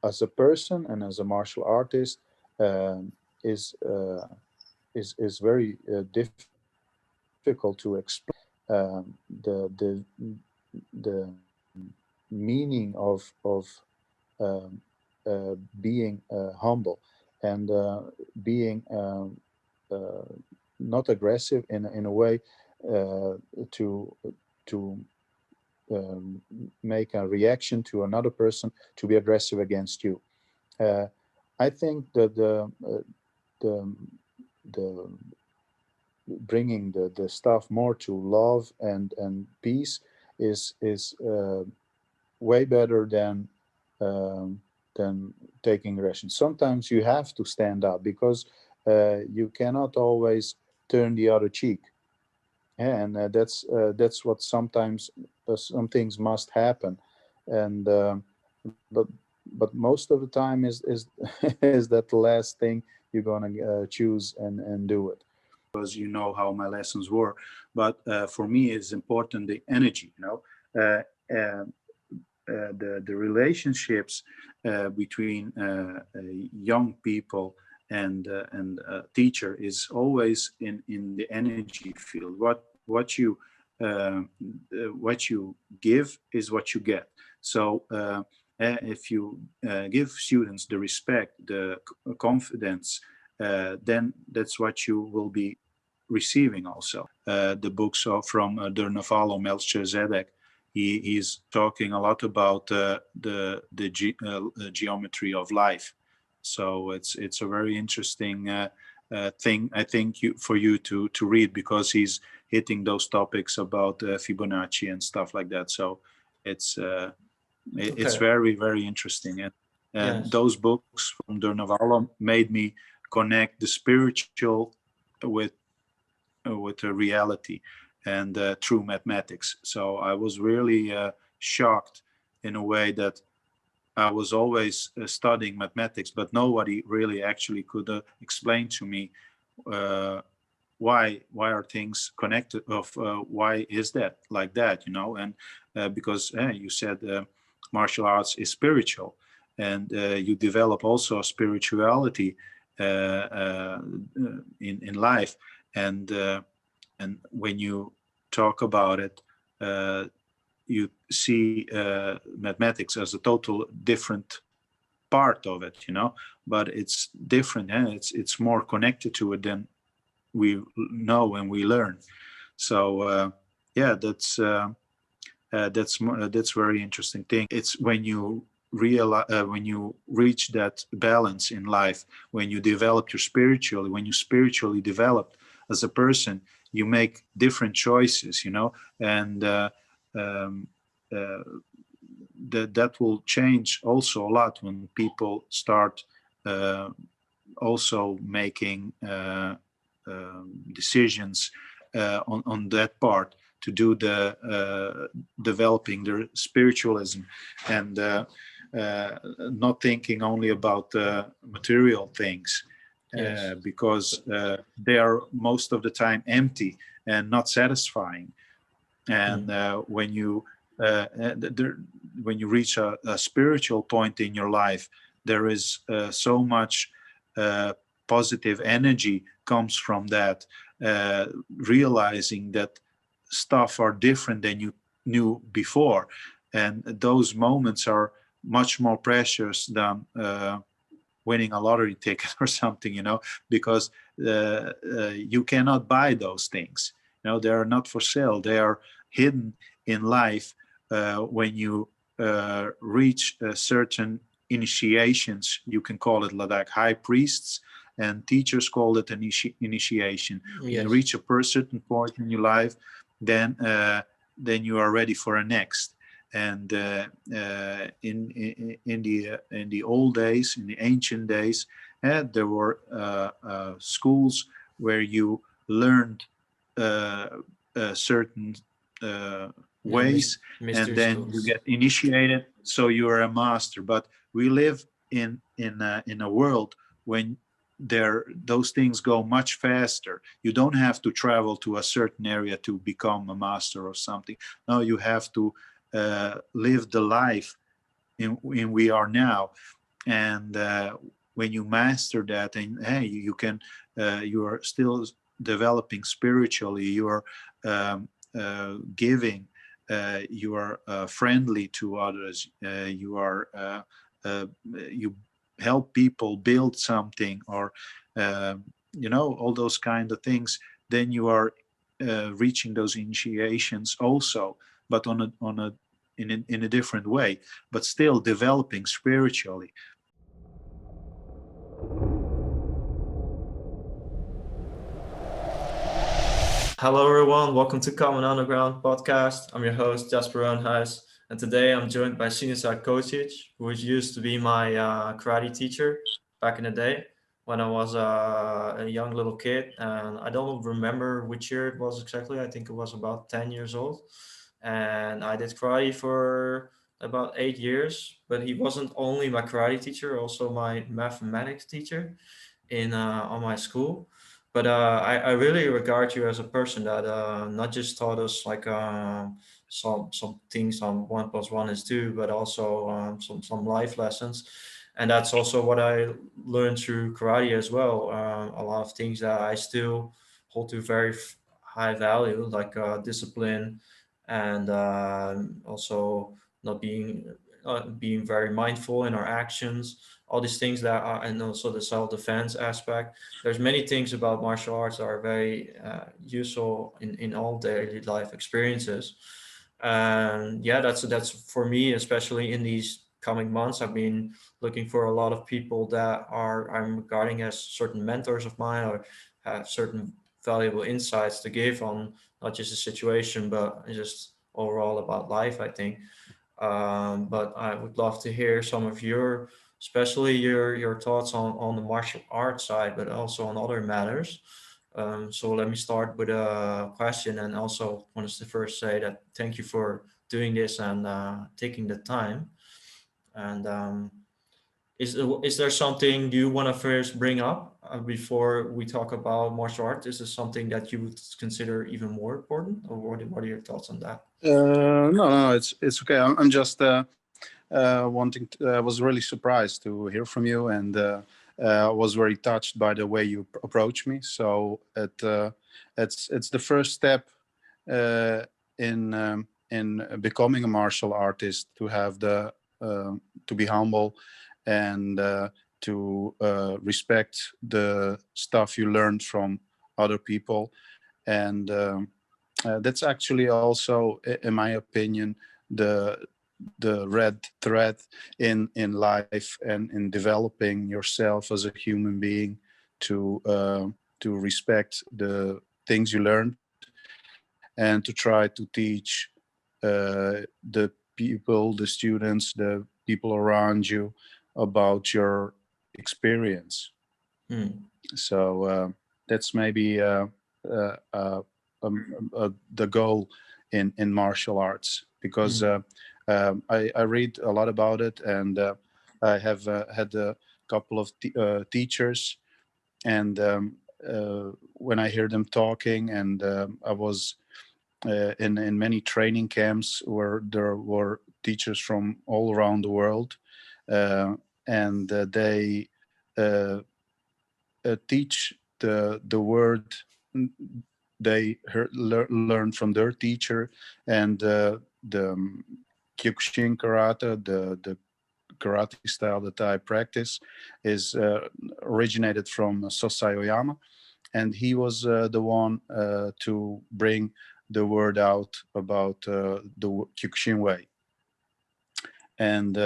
as a person and as a martial artist, um, is is very difficult to explain. The meaning of um, being humble and being uh, not aggressive in a way to to make a reaction to another person to be aggressive against you. Uh, I think that the the bringing the stuff more to love and peace is way better than taking aggression. Sometimes you have to stand up because you cannot always turn the other cheek. Yeah, and that's what sometimes some things must happen, and but most of the time is is that the last thing you're gonna choose and do it, because you know how my lessons were. But for me, it's important the energy, you know. Uh, uh, the relationships between young people and teacher is always in the energy field. What you give is what you get. So if you give students the respect, the confidence, then that's what you will be receiving also. The books are from Der Naval Melchizedek. He's talking a lot about the geometry of life. So it's a very interesting thing, I think, for you to read, because he's hitting those topics about Fibonacci and stuff like that. So it's it's Okay. very, very interesting, and Yes. those books from Der Naval made me connect the spiritual with with the reality and through mathematics. So I was really shocked in a way that I was always studying mathematics, but nobody really actually could explain to me uh, why are things connected. Of why is that like that, you know? And because you said martial arts is spiritual, and you develop also spirituality in life, and when you talk about it, uh, you see mathematics as a total different part of it, you know. But it's different, and it's more connected to it than we know and we learn. So yeah, that's very interesting thing. It's when you realize, when you reach that balance in life, when you develop your spiritually, when you spiritually develop as a person, you make different choices, you know. And um, uh, that will change also a lot when people start uh, also making decisions on that part, to do the developing their spiritualism, and not thinking only about material things, Yes. because they are most of the time empty and not satisfying. And Mm. when you reach a spiritual point in your life, there is so much uh, positive energy comes from that, realizing that stuff are different than you knew before, and those moments are much more precious than winning a lottery ticket or something, you know, because you cannot buy those things. You know, they are not for sale. They are hidden in life when you reach certain initiations. You can call it like high priests, and teachers call it an initiation. When you Yes. reach a certain point in your life, then you are ready for a next. And in the old days, in the ancient days, there were schools where you learned uh, certain uh, Yeah, ways, and mystery then you schools. get initiated, so you are a master. But we live in a world when those things go much faster. You don't have to travel to a certain area to become a master or something. No, you have to live the life in we are now. And when you master that, and hey, you can, you are still developing spiritually, you are giving, you are friendly to others, you are you help people build something, or all those kind of things, then you are reaching those initiations also, but in a different way, but still developing spiritually. Hello, everyone. Welcome to Common Underground podcast. I'm your host, Jasper Roonhuis, and today I'm joined by Sinisa Cosic, who used to be my karate teacher back in the day when I was a young little kid. And I don't remember which year it was exactly. I think it was about 10 years old. And I did karate for about 8 years, but he wasn't only my karate teacher, also my mathematics teacher in on my school. But I really regard you as a person that not just taught us like some things on 1+1 is 2, but also some life lessons, and that's also what I learned through karate as well. A lot of things that I still hold to very high value, like discipline, and also not being very mindful in our actions, all these things that are, and also the self-defense aspect. There's many things about martial arts that are very useful in all daily life experiences. And yeah, that's for me, especially in these coming months. I've been looking for a lot of people that I'm regarding as certain mentors of mine, or have certain valuable insights to give on not just the situation, but just overall about life, I think. But I would love to hear some of your, especially your thoughts on the martial arts side, but also on other matters. So let me start with a question, and also wanted to first say that thank you for doing this and taking the time. And is there something you want to first bring up before we talk about martial arts? Is this something that you would consider even more important, or what are your thoughts on that? No, it's okay. I'm just wanting. I was really surprised to hear from you, and was very touched by the way you approach me. So it's the first step uh, in becoming a martial artist, to have to be humble, and to respect the stuff you learned from other people. And that's actually also, in my opinion, the red thread in life, and in developing yourself as a human being, to respect the things you learned, and to try to teach the people, the students, the people around you, about your experience. Hmm. So that's maybe the goal in martial arts, because Hmm. I read a lot about it, and I have had a couple of teachers, and when I hear them talking, and I was in many training camps where there were teachers from all around the world, uh, and they uh, teach the word they learn from their teacher. And the Kyokushin Karate, the karate style that I practice, is originated from Sosai Oyama, and he was the one to bring the word out about the Kyokushin way. And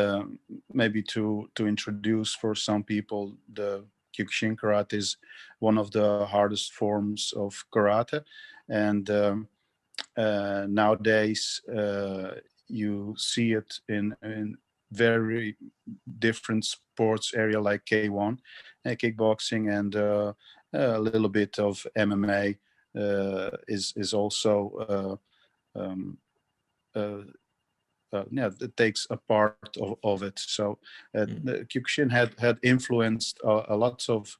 maybe to introduce for some people, the Kyokushin Karate is one of the hardest forms of karate. And nowadays you see it in very different sports area, like K1, kickboxing, and a little bit of MMA is also uh, yeah, it takes a part of it. So Hmm. the Kyokushin had influenced a lot of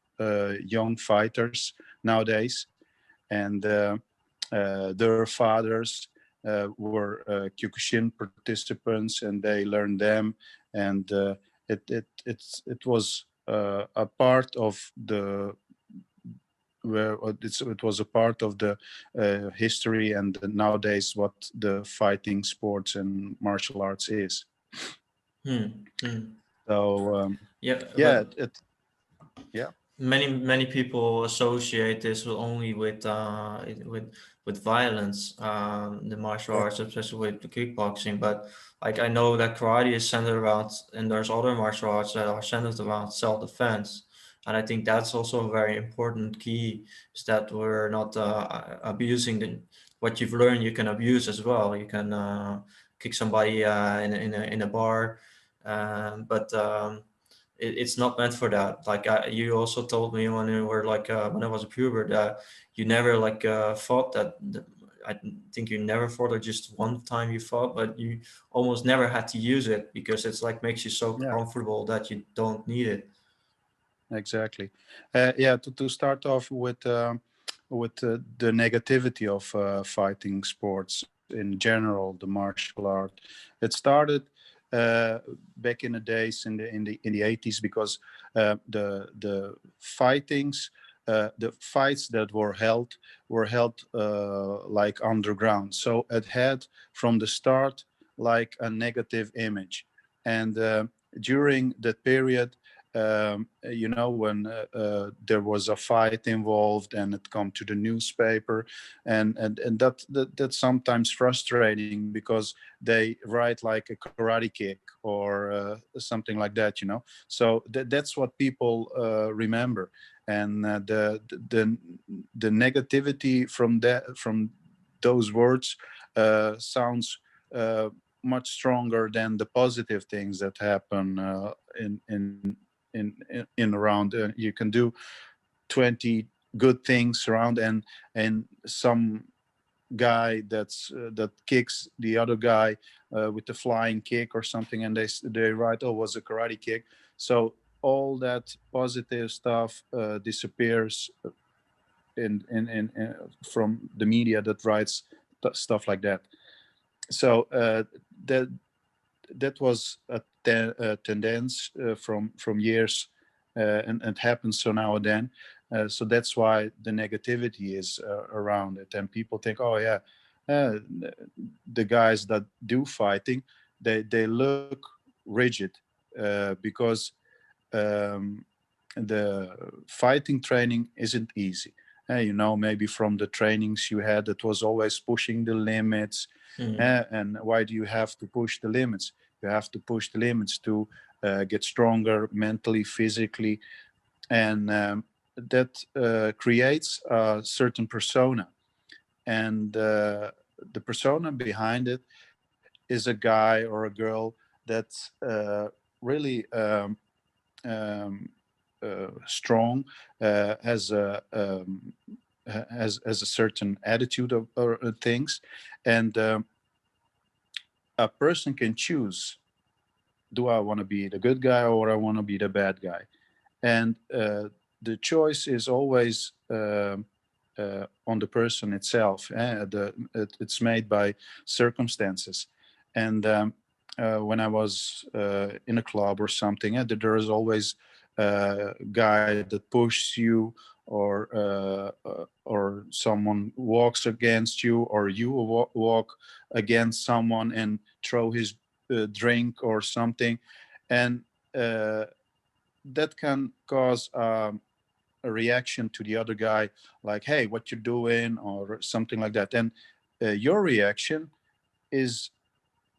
young fighters nowadays, and their fathers were Kyokushin participants, and they learned them, and it was a part of the where it was a part of the history and nowadays what the fighting sports and martial arts is. Hmm. Hmm. So Yeah, yeah, but yeah, many people associate this only with violence, the martial yeah, arts, especially with the kickboxing. But like I know that karate is centered around, and there's other martial arts that are centered around self-defense. And I think that's also a very important key, is that we're not abusing what you've learned. You can abuse as well. You can kick somebody in a bar, but it's not meant for that. Like you also told me when you were like when I was a puber that you never like fought that. I think you never fought, or just one time you fought, but you almost never had to use it because it's like makes you so yeah, comfortable that you don't need it. exactly. Yeah, to start off with the negativity of fighting sports in general, the martial art, it started uh, back in the days in the 80s because the fightings. The fights that were held like underground, so it had from the start like a negative image, and during that period, when there was a fight involved and it come to the newspaper, and that's sometimes frustrating because they write like a karate kick or something like that. So that's what people remember, and the negativity from those words sounds uh, much stronger than the positive things that happen in around. You can do 20 good things around, and some guy that kicks the other guy with the flying kick or something, and they write, oh, was a karate kick. So all that positive stuff disappears from the media that writes stuff like that. So that that was a tendency from years, and happens so now and then. So that's why the negativity is around it, and people think, oh yeah, uh, the guys that do fighting, they look rigid because um, the fighting training isn't easy. Maybe from the trainings you had, it was always pushing the limits. Hmm. And why do you have to push the limits? You have to push the limits to get stronger mentally, physically, and that creates a certain persona. And the persona behind it is a guy or a girl that's really strong, has a certain attitude of or, things, and a person can choose: do I want to be the good guy or I want to be the bad guy? And the choice is always on the person itself. It's made by circumstances. And when I was in a club or something, there is always a guy that pushes you, or someone walks against you, or you walk against someone and throw his drink or something, and that can cause a reaction to the other guy, like, hey, what you doing, or something like that. And your reaction is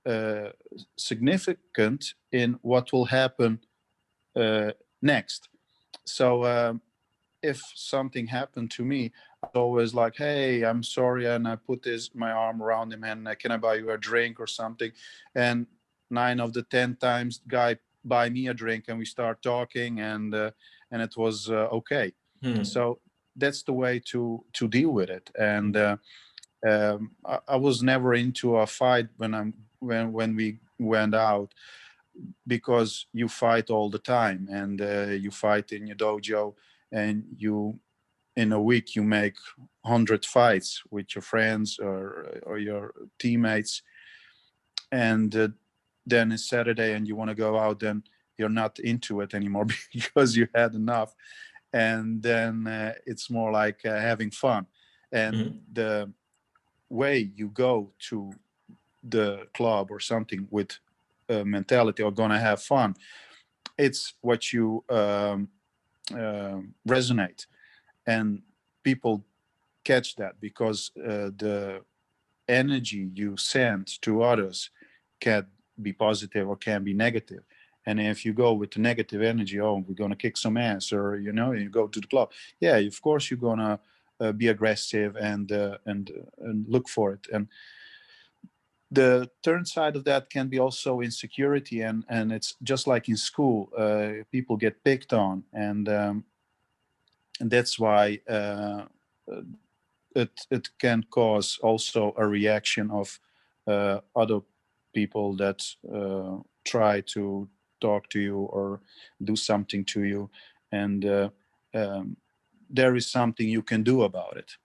uh, significant in what will happen uh, next. So if something happened to me, I was always like, hey, I'm sorry, and I put my arm around him, and can I buy you a drink or something? And 9 of the 10 times guy buy me a drink, and we start talking, and it was okay. Hmm. So that's the way to deal with it. And I was never into a fight when we went out, because you fight all the time, and you fight in your dojo, and in a week you make 100 fights with your friends or your teammates, and then it's Saturday and you want to go out, then you're not into it anymore because you had enough. And then it's more like having fun. And Mhm. the way you go to the club or something with a mentality or gonna have fun, it's what you resonate, and people catch that because the energy you send to others can be positive or can be negative. And if you go with the negative energy, oh, we're gonna kick some ass, or you go to the club, yeah, of course you're gonna be aggressive and look for it. And the turn side of that can be also insecurity, and it's just like in school, people get picked on, and that's why it can cause also a reaction of other people that try to talk to you or do something to you, and um, there is something you can do about it,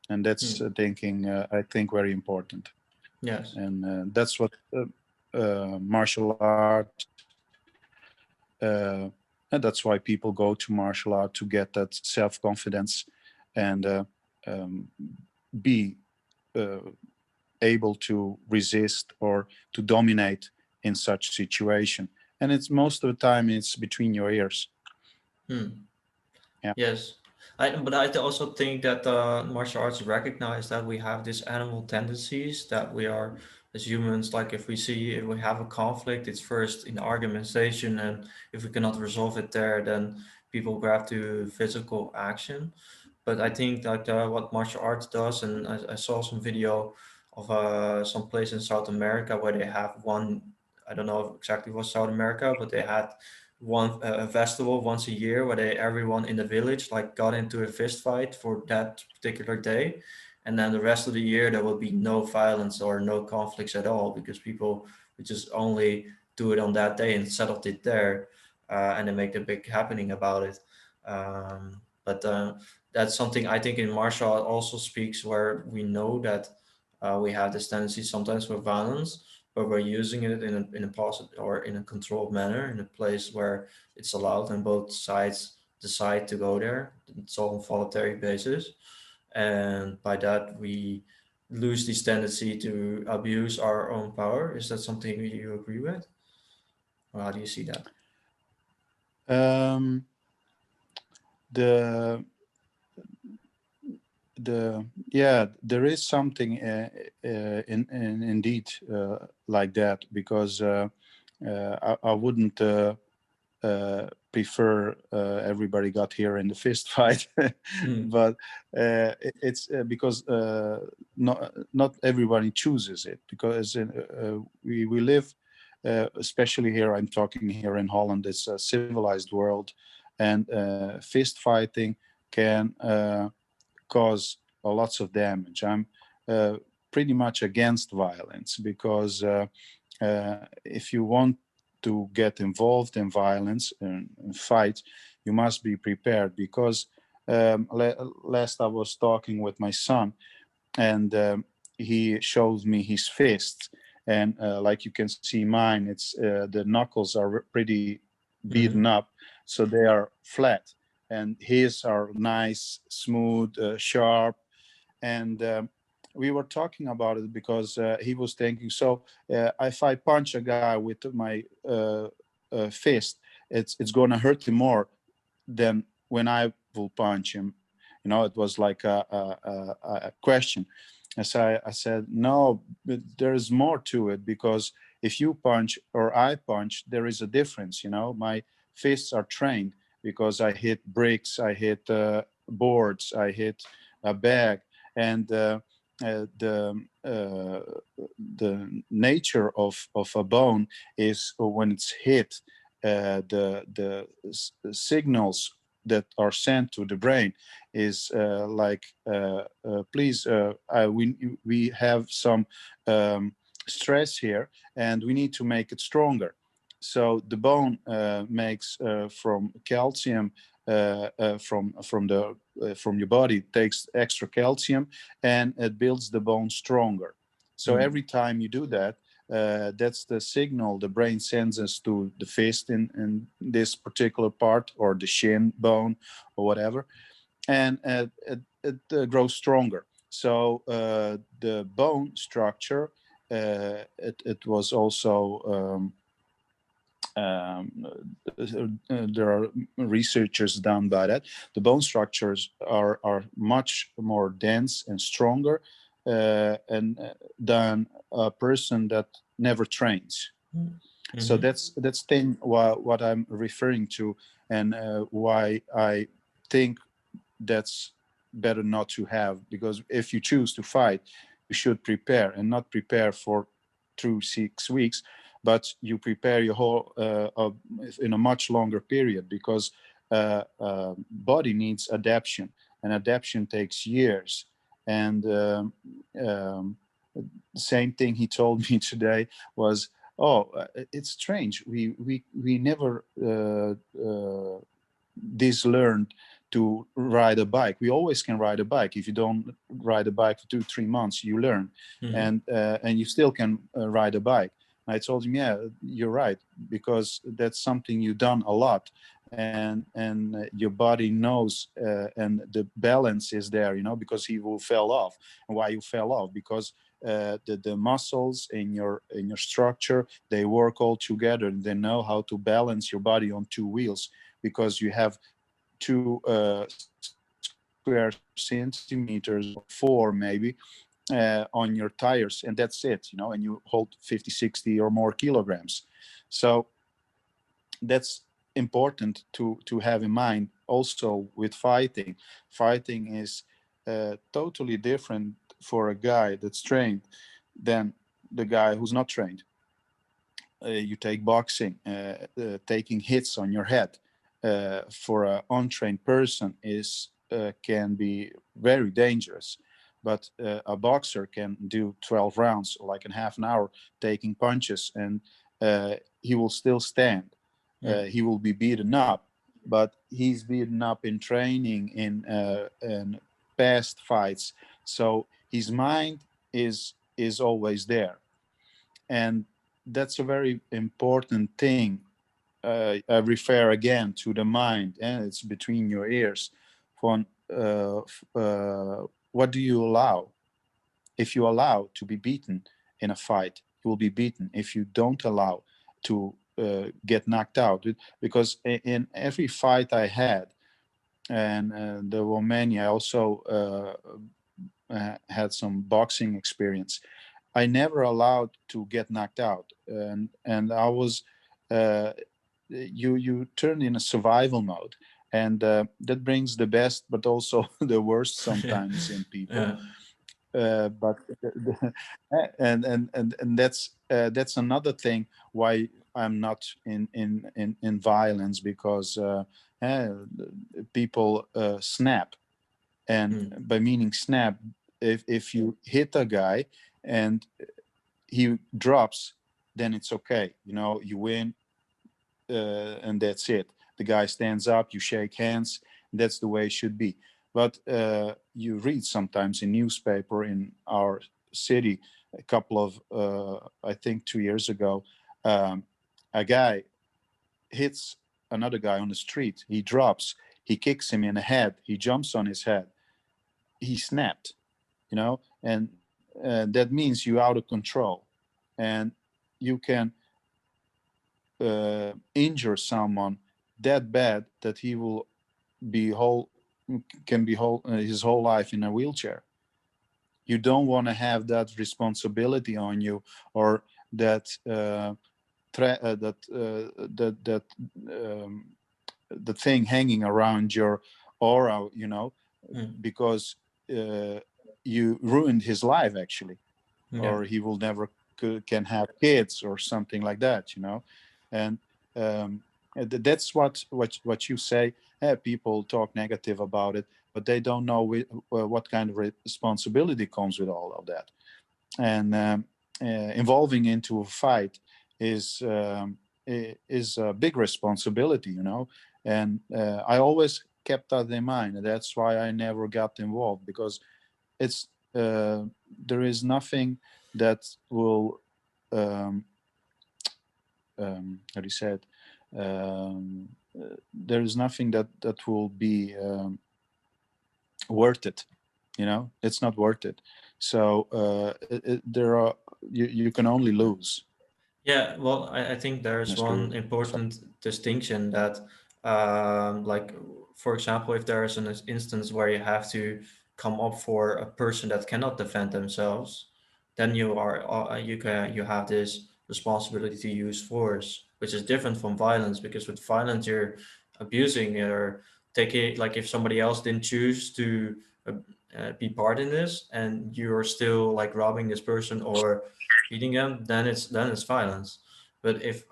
and that's Mm. thinking I think very important. Yes. And that's what martial art, and that's why people go to martial art, to get that self-confidence and be uh, able to resist or to dominate in such situation. And it's most of the time it's between your ears. Mm. Yeah. Yes, but I also think that martial arts recognize that we have these animal tendencies that we are as humans. Like if we have a conflict, it's first in argumentation, and if we cannot resolve it there, then people grab to physical action. But I think that what martial arts does, and I saw some video of some place in South America where they have one. I don't know exactly what South America, but they had one a festival once a year where they everyone in the village like got into a fist fight for that particular day, and then the rest of the year there will be no violence or no conflicts at all because people would just only do it on that day and settled it there, and they make a big happening about it. But That's something I think in martial art also speaks where we know that we have this tendency sometimes for violence, but we're using it in a positive or in a controlled manner in a place where it's allowed and both sides decide to go there. It's all on voluntary basis, and by that we lose this tendency to abuse our own power. Is that something you agree with, or how do you see that? um, the yeah, there is something in indeed like that, because I wouldn't prefer everybody got here in the fist fight. Mm, But it's because not everybody chooses it, because we live, especially here, I'm talking here in Holland, it's a civilized world, and fist fighting can cause a lots of damage. I'm uh, pretty much against violence, because if you want to get involved in violence and fight, you must be prepared, because last I was talking with my son, and he shows me his fists, and like you can see mine, it's the knuckles are pretty beaten mm, up, so they are flat, and his are nice, smooth, sharp. And we were talking about it because he was thinking, so if I punch a guy with my fist, it's going to hurt him more than when I will punch him. It was like a question. I said, no, but there is more to it, because if you punch or I punch, there is a difference. My fists are trained, because I hit bricks, I hit boards, I hit a bag, and the nature of a bone is when it's hit, the signals that are sent to the brain is like please, we have some stress here, and we need to make it stronger. So the bone makes from calcium from your body. It takes extra calcium, and it builds the bone stronger. So every time you do that, that's the signal the brain sends us to the fist in this particular part, or the shin bone, or whatever, and it grows stronger. So the bone structure, it was also there are researchers done by that. The bone structures are much more dense and stronger and than a person that never trains. So that's thing what I'm referring to, and why I think that's better not to have, because if you choose to fight, you should prepare, and not prepare for through 6 weeks, but you prepare your whole in a much longer period, because body needs adaptation, and adaptation takes years. And same thing he told me today was, oh, it's strange, we never this learned to ride a bike. We always can ride a bike. If you don't ride a bike for 2-3 months, you learn, and you still can ride a bike. And I told him, yeah, you're right, because that's something you've done a lot, and your body knows, and the balance is there, because he will fell off. And why you fell off? Because the muscles in your structure, they work all together, and they know how to balance your body on two wheels, because you have 2 square centimeters, or 4 maybe, on your tires, and that's it, and you hold 50, 60 or more kilograms. So that's important to have in mind. Also with fighting is totally different for a guy that's trained than the guy who's not trained. You take boxing, taking hits on your head, for an untrained person can be very dangerous. But a boxer can do 12 rounds, like in half an hour, taking punches, and he will still stand. He will be beaten up, but he's beaten up in training, in past fights. So his mind is always there, and that's a very important thing. I refer again to the mind, and it's between your ears. For what do you allow? If you allow to be beaten in a fight, you will be beaten. If you don't allow to get knocked out, because in every fight I had, and there were many, I also had some boxing experience. I never allowed to get knocked out, and I was you turn in a survival mode, and that brings the best, but also the worst sometimes in people. Yeah. But and that's another thing why I'm not in violence, because uh, people snap, and by meaning snap, if you hit a guy and he drops, then it's okay, you win, and that's it. The guy stands up, you shake hands, that's the way it should be. But you read sometimes in newspaper in our city, a couple of I think 2 years ago, a guy hits another guy on the street, he drops, he kicks him in the head, he jumps on his head, he snapped, and that means you're out of control, and you can injure someone that bad that he will be whole can be whole his whole life in a wheelchair. You don't want to have that responsibility on you, or that that the thing hanging around your aura, because you ruined his life actually, Yeah. or he will never can have kids or something like that, and that's what you say. People talk negative about it, but they don't know what kind of responsibility comes with all of that. And involving into a fight is a big responsibility, And I always kept that in mind. That's why I never got involved, because it's there is nothing that will um, how do you say it? There is nothing that will be worth it. It's not worth it. So there are you can only lose. Yeah, well, I think there's That's true. one important distinction that, like, for example, if there is an instance where you have to come up for a person that cannot defend themselves, then you have this responsibility to use force, which is different from violence, because with violence you're abusing or taking, like, if somebody else didn't choose to uh, be part in this and you're still like robbing this person or beating them, then it's violence. But if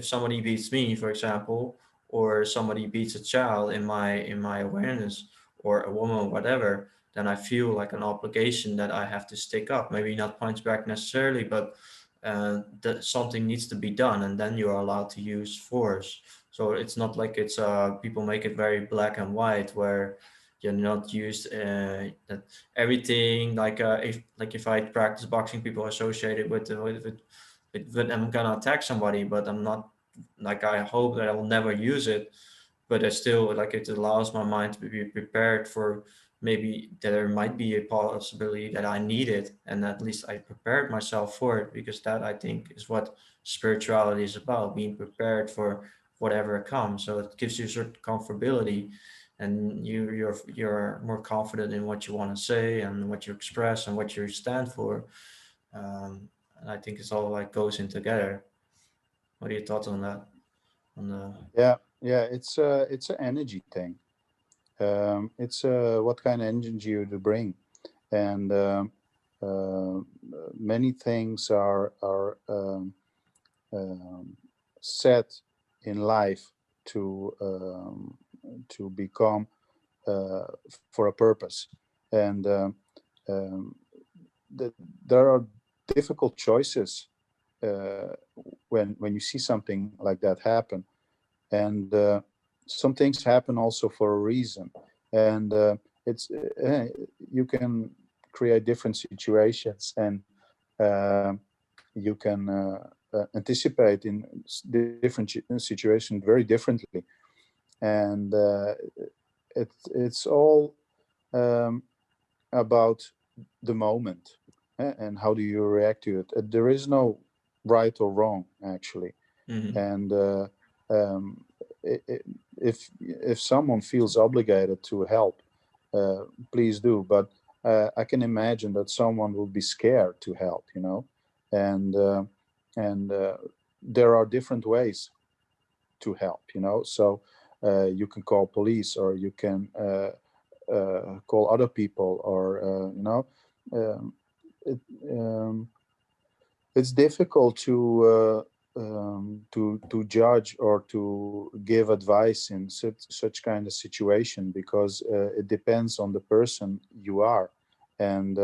somebody beats me, for example, or somebody beats a child in my awareness, or a woman or whatever, then I feel like an obligation that I have to stick up. Maybe not punch back necessarily, but that something needs to be done, and then you are allowed to use force. So it's not like it's people make it very black and white where you're not used that everything if I practice boxing, people associate it with I'm gonna attack somebody, but I'm not, like, I hope that I will never use it, but I still, like, it allows my mind to be prepared for maybe there might be a possibility that I need it, and at least I prepared myself for it, because that, I think, is what spirituality is about, being prepared for whatever comes. So it gives you a certain comfortability, and you're more confident in what you want to say and what you express and what you stand for. And I think it's all like goes in together. What are your thoughts on that? On the Yeah, it's an energy thing. It's what kind of energy you to bring, and uh, many things are set in life to become for a purpose, and there are difficult choices uh, when you see something like that happen, and some things happen also for a reason, and it's you can create different situations, and uh, you can anticipate in different situations very differently, and it's all um, about the moment, and how do you react to it. There is no right or wrong, actually, Mhm. and um, if someone feels obligated to help, please do. But I can imagine that someone will be scared to help, and and there are different ways to help, so you can call police, or you can call other people, or um, it, um, it's difficult to judge or to give advice in such kind of situation, because it depends on the person you are, and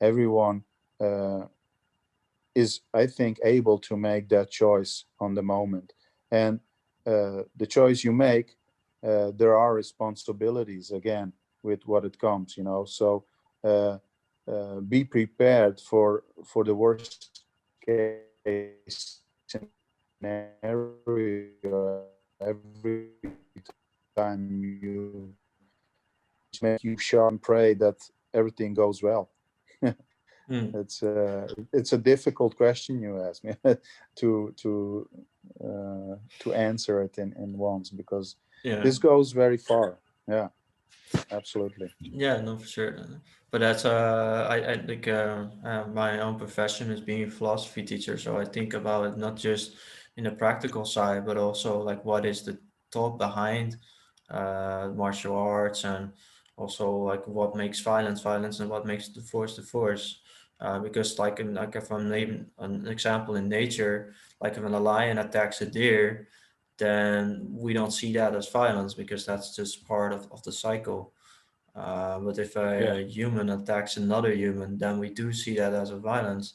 everyone uh, is, I think, able to make that choice on the moment, and the choice you make, there are responsibilities again with what it comes, so uh, be prepared for the worst case scenario every time you just make you sharp and pray that everything goes well. Mm. It's a difficult question you ask me to answer it in once, because Yeah. this goes very far. Yeah, absolutely. Yeah, no, for sure. But that's I think my own profession is being a philosophy teacher, so I think about it not just in the practical side, but also like what is the thought behind martial arts, and also like what makes violence violence and what makes the force. Because like if I'm naming an example in nature, like if a lion attacks a deer, then we don't see that as violence because that's just part of the cycle. But if Yeah, a human attacks another human, then we do see that as a violence.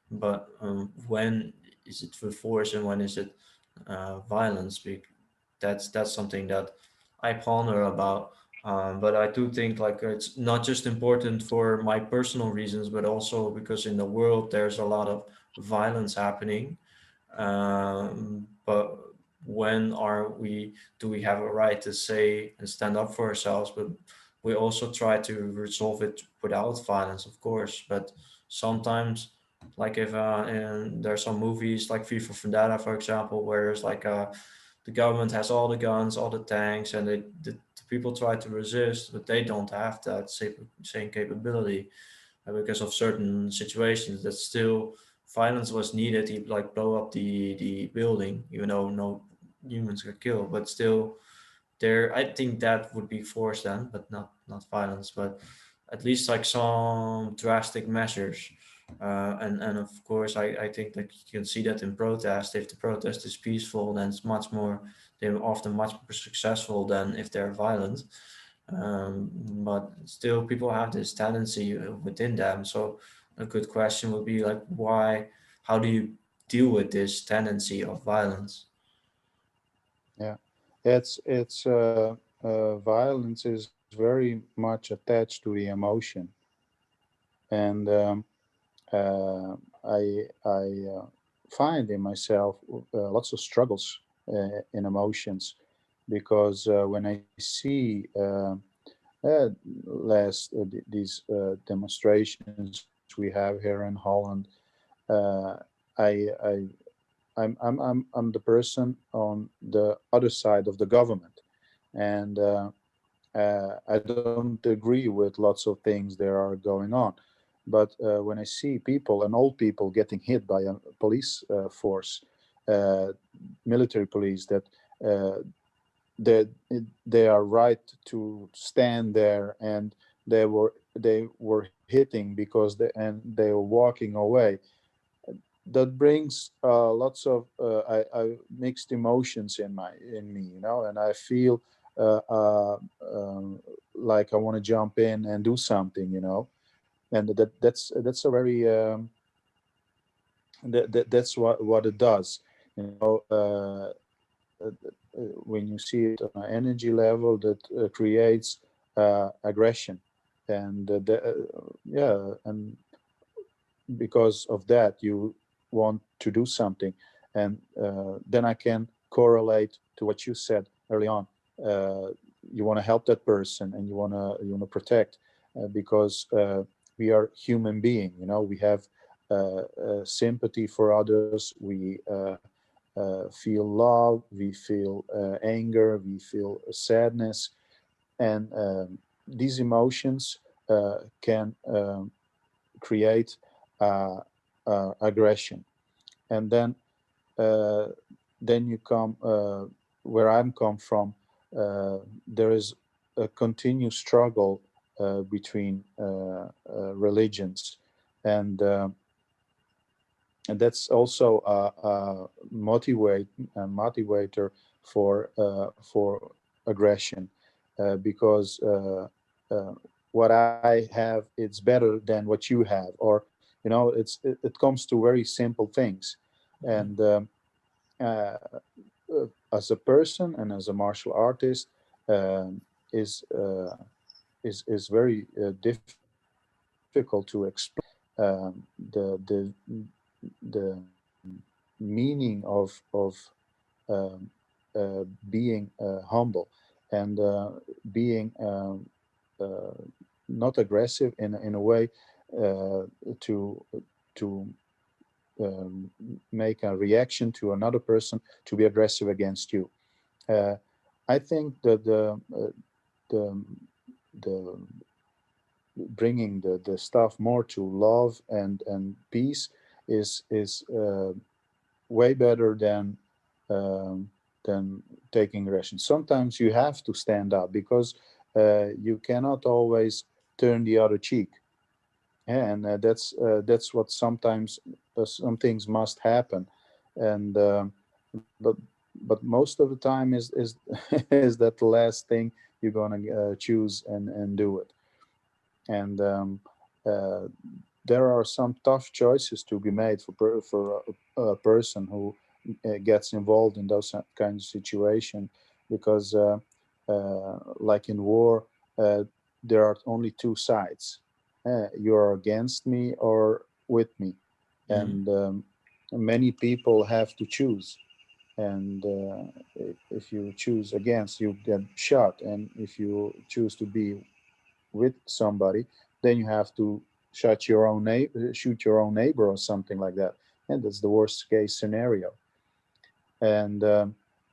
But when is it with force and when is it violence? that's something that I ponder about. But I do think like it's not just important for my personal reasons, but also because in the world there's a lot of violence happening. But when are we do we have a right to say and stand up for ourselves? But we also try to resolve it without violence, of course. But sometimes, like if and there's some movies like V for Vendetta, for example, where there's like the government has all the guns, all the tanks, and the people try to resist, but they don't have that same capability because of certain situations that still violence was needed. He like blow up the building, even though no humans got killed, but still there. I think that would be force then, but not violence, but at least like some drastic measures. And of course, I think that you can see that in protest. If the protest is peaceful, then it's much more. They're often much more successful than if they're violent. But still, people have this tendency within them. So a good question would be like, why? How do you deal with this tendency of violence? Yeah, it's violence is very much attached to the emotion, and I find in myself lots of struggles in emotions, because when I see uh, these demonstrations we have here in Holland, uh, I I'm the person on the other side of the government, and I don't agree with lots of things that are going on. But when I see people and old people getting hit by a police force, uh, military police, that uh, they they are right to stand there, and they were hitting because they were walking away. That brings lots of mixed emotions in me, and I feel like I want to jump in and do something, and that's a very that's what it does, when you see it on an energy level, that creates aggression, and yeah, and because of that you want to do something, and then I can correlate to what you said early on. You want to help that person, and you want to protect, because we are human being, we have sympathy for others. We feel love, we feel anger, we feel sadness, and these emotions can create aggression. And uh, then you come where I'm come from. There is a continuous struggle between religions, and that's also a motivator for aggression, because uh, what I have, it's better than what you have, or it comes to very simple things. Mhm. And uh, as a person and as a martial artist, um, is is very difficult to explain the meaning of um, being humble, and being uh, not aggressive in a way to to um, make a reaction to another person to be aggressive against you. Uh, I think that the the bringing the stuff more to love and peace is way better than taking aggression. Sometimes you have to stand up, because you cannot always turn the other cheek. Yeah, and that's what sometimes some things must happen, and but but most of the time is is that the last thing you're gonna choose and do it. And uh, there are some tough choices to be made for a person who gets involved in those kind of situation. because like in war, uh, there are only two sides. You're against me or with me, Mm. and many people have to choose. And if you choose against, you get shot. And if you choose to be with somebody, then you have to shoot your own neighbor or something like that. And that's the worst case scenario. And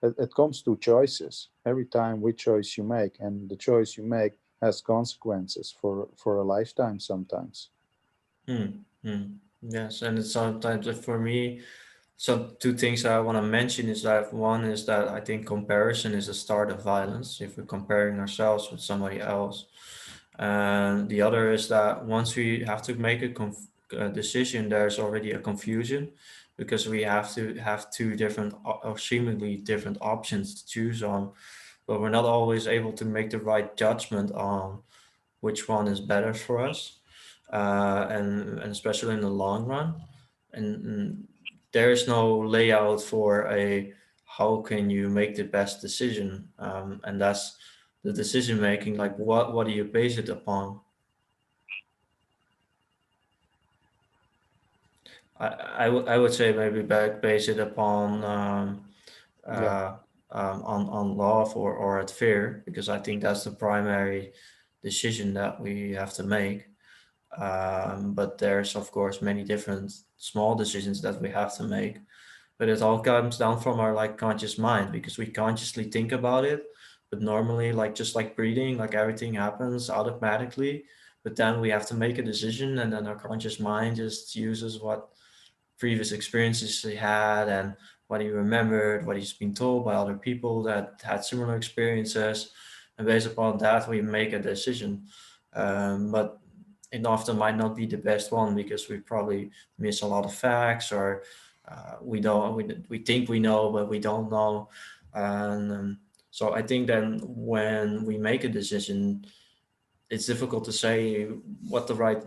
it comes to choices every time, which choice you make, and the choice you make has consequences for a lifetime sometimes. Mm. Mm. Yes, and it's sometimes for me. So two things I want to mention is that one is that I think comparison is the start of violence if we're comparing ourselves with somebody else, and the other is that once we have to make a decision, there's already a confusion because we have to have two different or seemingly different options to choose on, but we're not always able to make the right judgment on which one is better for us, and especially in the long run. And there is no layout for a how can you make the best decision, and that's the decision making. Like what do you base it upon? I would say maybe base it upon Yeah, uh, on love or at fear, because I think that's the primary decision that we have to make. But there's of course many different small decisions that we have to make. But it all comes down from our like conscious mind because we consciously think about it. But normally, like just like breathing, like everything happens automatically. But then we have to make a decision, and then our conscious mind just uses what previous experiences he had and what he remembered, what he's been told by other people that had similar experiences, and based upon that, we make a decision. But it often might not be the best one because we probably miss a lot of facts, or we don't we think we know but we don't know. And so I think then when we make a decision, it's difficult to say what the right,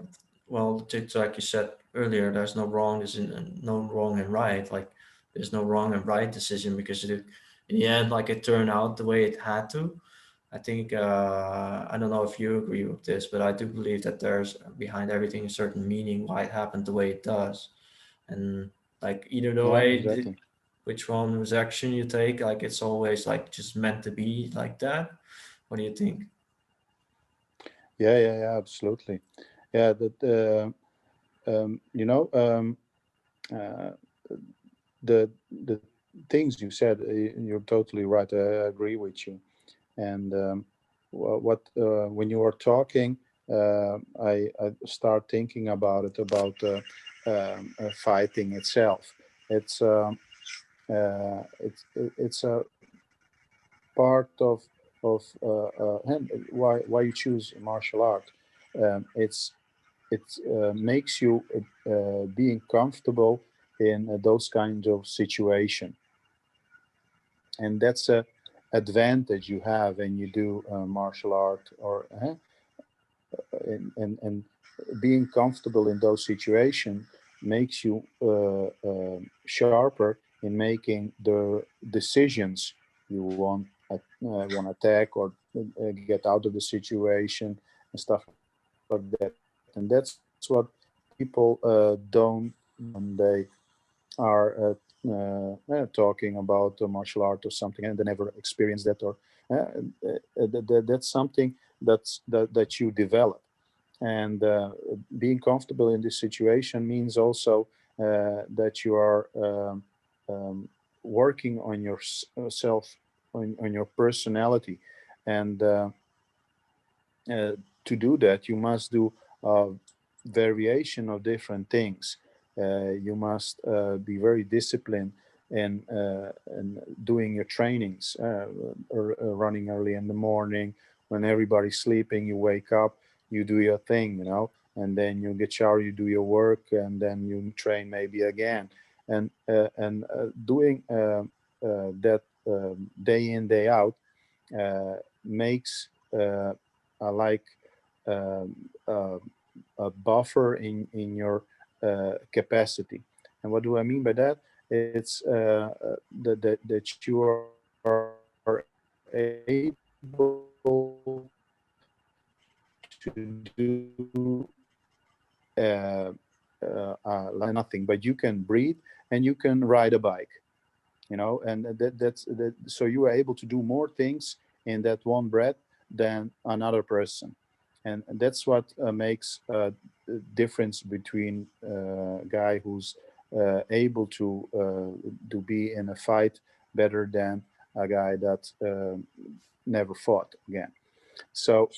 well, just like you said earlier, there's no wrong decision, no wrong and right. Like there's no wrong and right decision because in the end, like it turned out the way it had to. I think I don't know if you agree with this, but I do believe that there's behind everything a certain meaning why it happened the way it does. And like either the yeah, way exactly. which one was action you take, like it's always like just meant to be like that. What do you think? Yeah, yeah, yeah, absolutely. Yeah, that you know, uh, the things you said, you're totally right. I agree with you. And what when you were talking, I start thinking about it, about fighting itself. It's it's a part of why you choose martial art. It's it makes you being comfortable in those kinds of situation, and that's a advantage you have when you do martial art, or and being comfortable in those situations makes you sharper in making the decisions you want to attack or get out of the situation and stuff like that. And that's what people don't know when they are talking about martial art or something, and they never experience that, or that's something that you develop. And being comfortable in this situation means also that you are um, working on yourself, on your personality. And to do that, you must do a variation of different things. You must be very disciplined in doing your trainings, running early in the morning. When everybody's sleeping, you wake up, you do your thing, and then you get shower, you do your work, and then you train maybe again. And doing that day in, day out makes like um, uh, a buffer in your capacity. And what do I mean by that? It's that you are able able to do like nothing, but you can breathe and you can ride a bike, and that's so you are able to do more things in that one breath than another person, and that's what makes a difference between a guy who's able to be in a fight better than a guy that never fought again. So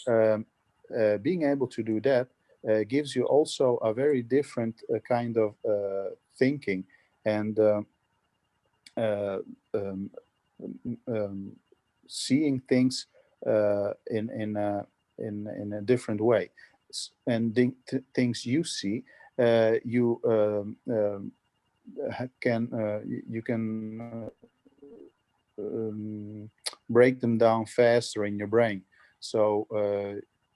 being able to do that gives you also a very different kind of thinking, and uh, um, um, seeing things in a different way. And things you see, you can you can break them down faster in your brain. So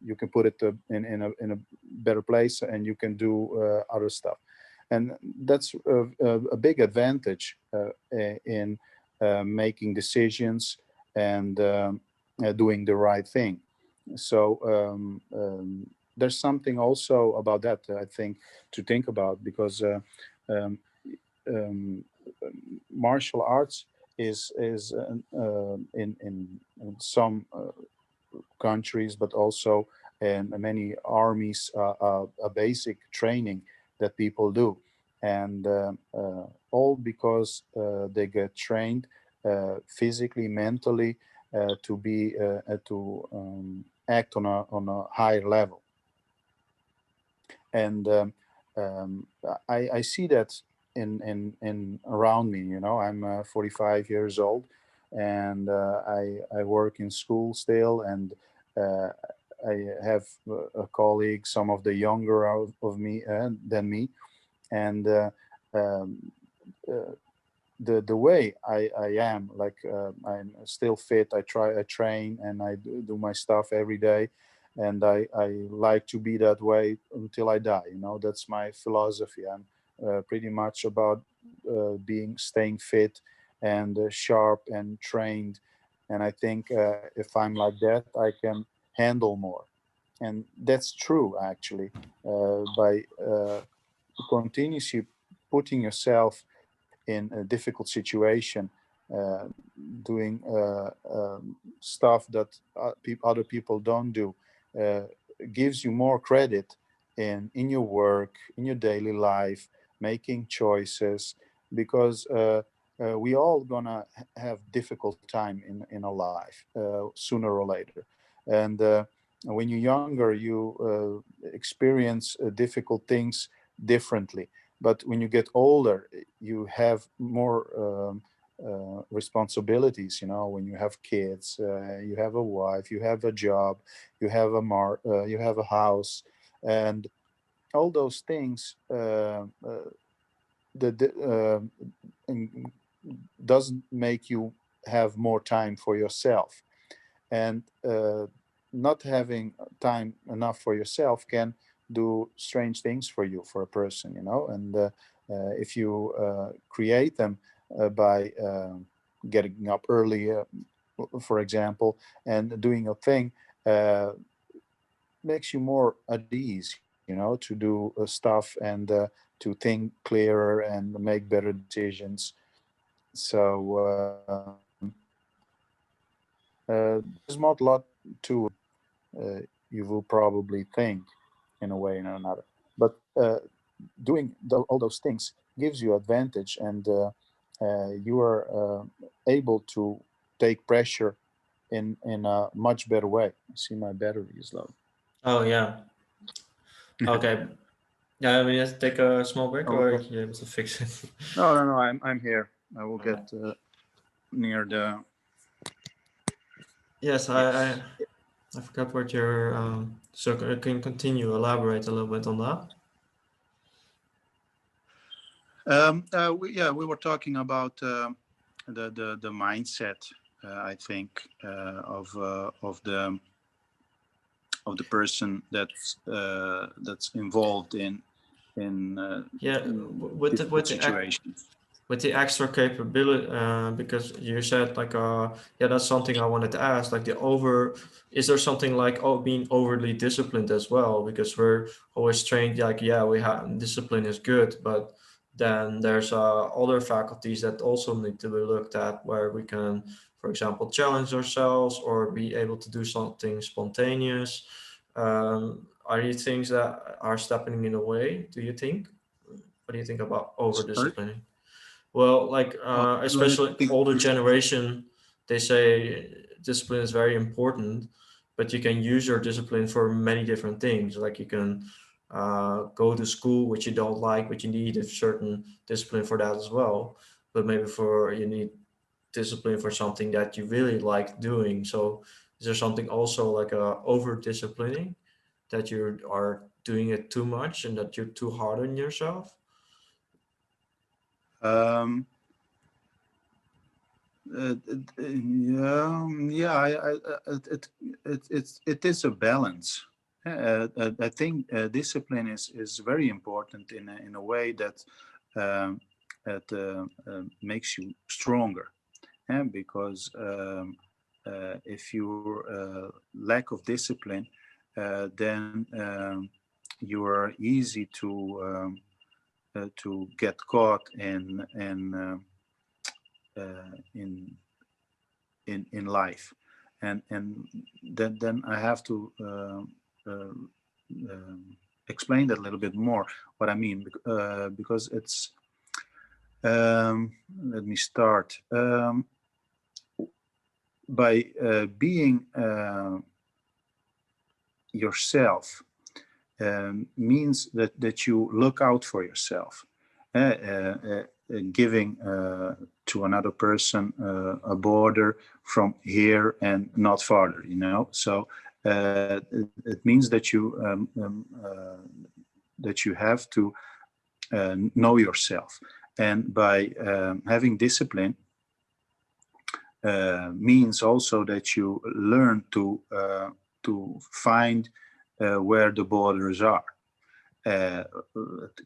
you can put it in a better place, and you can do other stuff. And that's a big advantage in making decisions and doing the right thing. So there's something also about that, I think, to think about, because um, um, martial arts is in some countries, but also in many armies, a basic training that people do, and all because they get trained physically, mentally, to act on a higher level. And I see that in around me. I'm 45 years old, and I work in school still, and uh, I have a colleague, some of the younger of me than me, and um, uh, the way I am, like I'm still fit. I train, and I do my stuff every day, and I like to be that way until I die. That's my philosophy. I'm pretty much about staying fit and sharp and trained, and I think if I'm like that, I can handle more. And that's true, actually. By continuously putting yourself in a difficult situation, uh, doing stuff that other people don't do, uh, gives you more credit in your work, in your daily life, making choices, because we all gonna have difficult time in our life sooner or later. And when you're younger, you experience difficult things differently, but when you get older, you have more responsibilities. When you have kids, you have a wife, you have a job, you have a house, and all those things doesn't make you have more time for yourself. And not having time enough for yourself can do strange things for you, for a person, and if you create them by getting up early, for example, and doing your thing, uh, makes you more at ease, to do stuff, and to think clearer and make better decisions. So there's not a lot to you will probably think in a way or another. But doing all those things gives you advantage, and you are able to take pressure in a much better way. I see my battery is low. Oh yeah. Okay. Yeah, I mean, let's take a small break, or Okay. you able to fix it? No, no, no. I'm here. I will All right. get near the. Yes, Yes. I forgot what your so can you continue elaborate a little bit on that? We were talking about the mindset. I think of the person that's involved in Yeah, in with the difficult situations. with the extra capability, because you said like yeah, that's something I wanted to ask, like the over, is there something like, oh, being overly disciplined as well? Because we're always trained like, yeah, we have discipline is good, but then there's other faculties that also need to be looked at, where we can, for example, challenge ourselves or be able to do something spontaneous. Are these things that are stepping in the way, do you think? What do you think about over Sorry. disciplining? Well, like especially Repeat. older generation, they say discipline is very important, but you can use your discipline for many different things. Like you can go to school, which you don't like, but you need a certain discipline for that as well. But maybe for you need discipline for something that you really like doing. So is there something also like over disciplining, that you are doing it too much and that you're too hard on yourself? Um, yeah, it is a balance. I think discipline is very important in a way that um, makes you stronger. Because if you lack of discipline, then you are easy to get caught in in life, and then I have to uh, explain that a little bit more what I mean, because it's let me start by being yourself means that you look out for yourself, giving to another person a border from here and not farther, so it means that you have to know yourself, and by having discipline means also that you learn to find where the borders are. It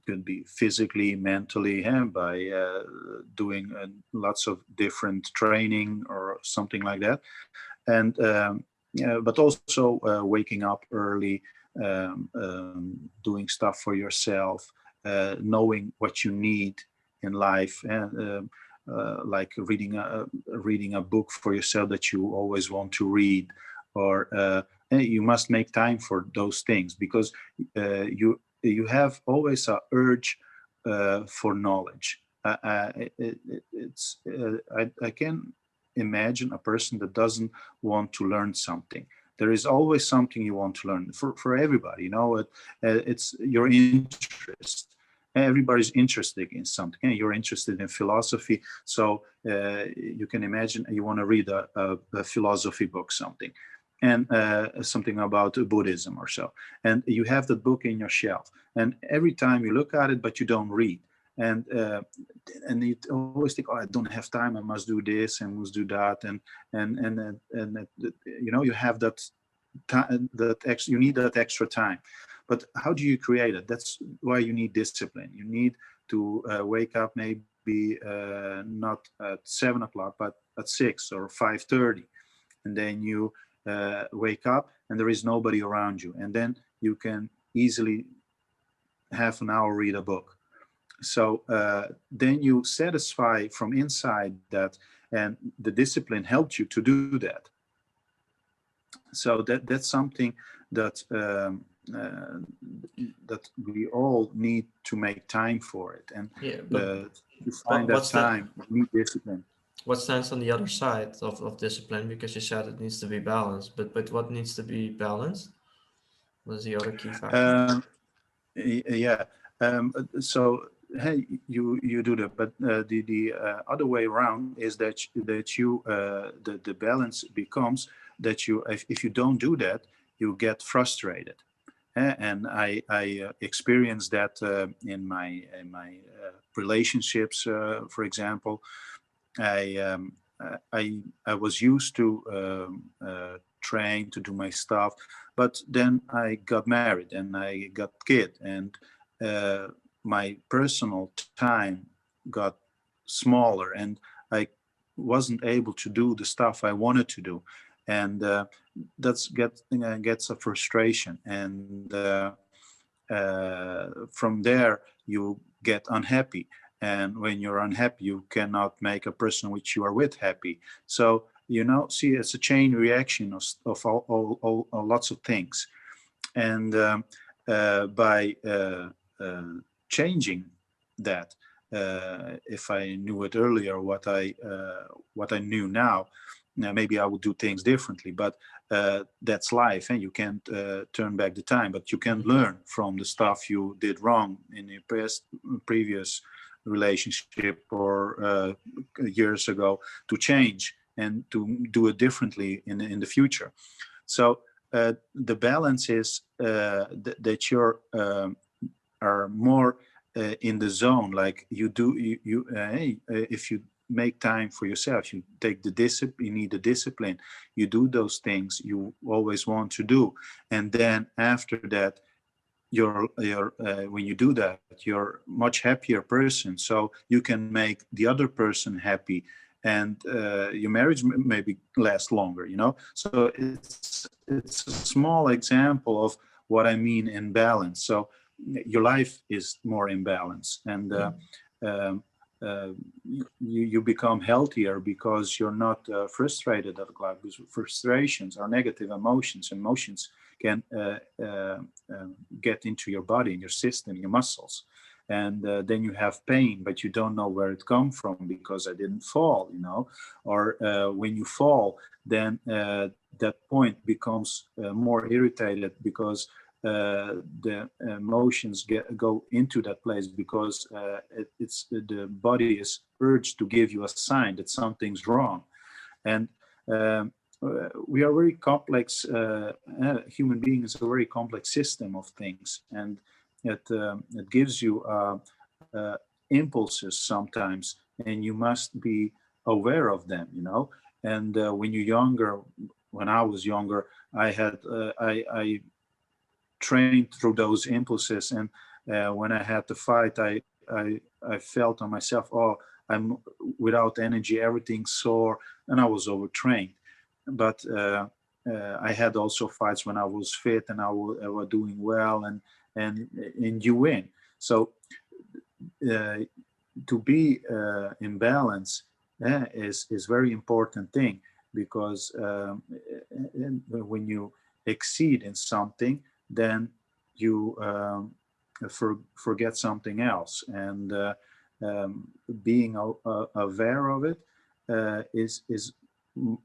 could be physically, mentally, by doing lots of different training or something like that, and yeah, but also waking up early, doing stuff for yourself, knowing what you need in life, and like reading a book for yourself that you always want to read, or you must make time for those things, because you have always a urge for knowledge. I can imagine a person that doesn't want to learn something. There is always something you want to learn for everybody. It's your interest. Everybody's interested in something. You're interested in philosophy, so you can imagine you want to read a philosophy book, and something about Buddhism or so, and you have the book in your shelf, and every time you look at it, but you don't read, and you always think, oh, I don't have time, I must do this and must do that, and you have that time, you need that extra time. But how do you create it? That's why you need discipline. You need to wake up maybe not at 7 o'clock, but at 6 or 5:30, and then you wake up and there is nobody around you, and then you can easily half an hour read a book. So then you satisfy from inside that, and the discipline helped you to do that. So that's something that that we all need to make time for it, and Yeah, to find but that what's that? time, we need discipline. What stands on the other side of discipline? Because you said it needs to be balanced, but what needs to be balanced? What is the other key factor? Um, yeah. So hey, you do that, but the other way around is that you the balance becomes that you, if you don't do that, you get frustrated. And I experienced that in my relationships. For example, I I was used to train, to do my stuff, but then I got married and I got kid, and my personal time got smaller, and I wasn't able to do the stuff I wanted to do, and gets a frustration, and from there you get unhappy, and when you're unhappy you cannot make a person which you are with happy. So see, it's a chain reaction of all lots of things, and by changing that, if I knew it earlier, what I knew now, maybe I would do things differently. But that's life, and you can't turn back the time, but you can learn from the stuff you did wrong in your previous relationship or years ago, to change and to do it differently in the future. So the balance is that you're are more in the zone, like if you make time for yourself, you take the discipline, you need the discipline, you do those things you always want to do, and then after that you're when you do that, you're much happier person, so you can make the other person happy, and your marriage maybe last longer, so it's a small example of what I mean in balance. So your life is more in balance, and you become healthier because you're not frustrated at life. Because frustrations are negative emotions. Emotions can get into your body, in your system, your muscles, and then you have pain, but you don't know where it comes from, because I didn't fall, or when you fall, then that point becomes more irritated, because the emotions go into that place, because it's the body is urged to give you a sign that something's wrong. And we are very complex, human beings, a very complex system of things, and it gives you impulses sometimes, and you must be aware of them, and when I was younger, I trained through those impulses, and when I had to fight, I felt on myself, oh, I'm without energy, everything's sore, and I was overtrained. But I had also fights when I was fit and I was doing well, and you win. So to be in balance is very important thing, because when you exceed in something, then you forget something else, and being aware of it is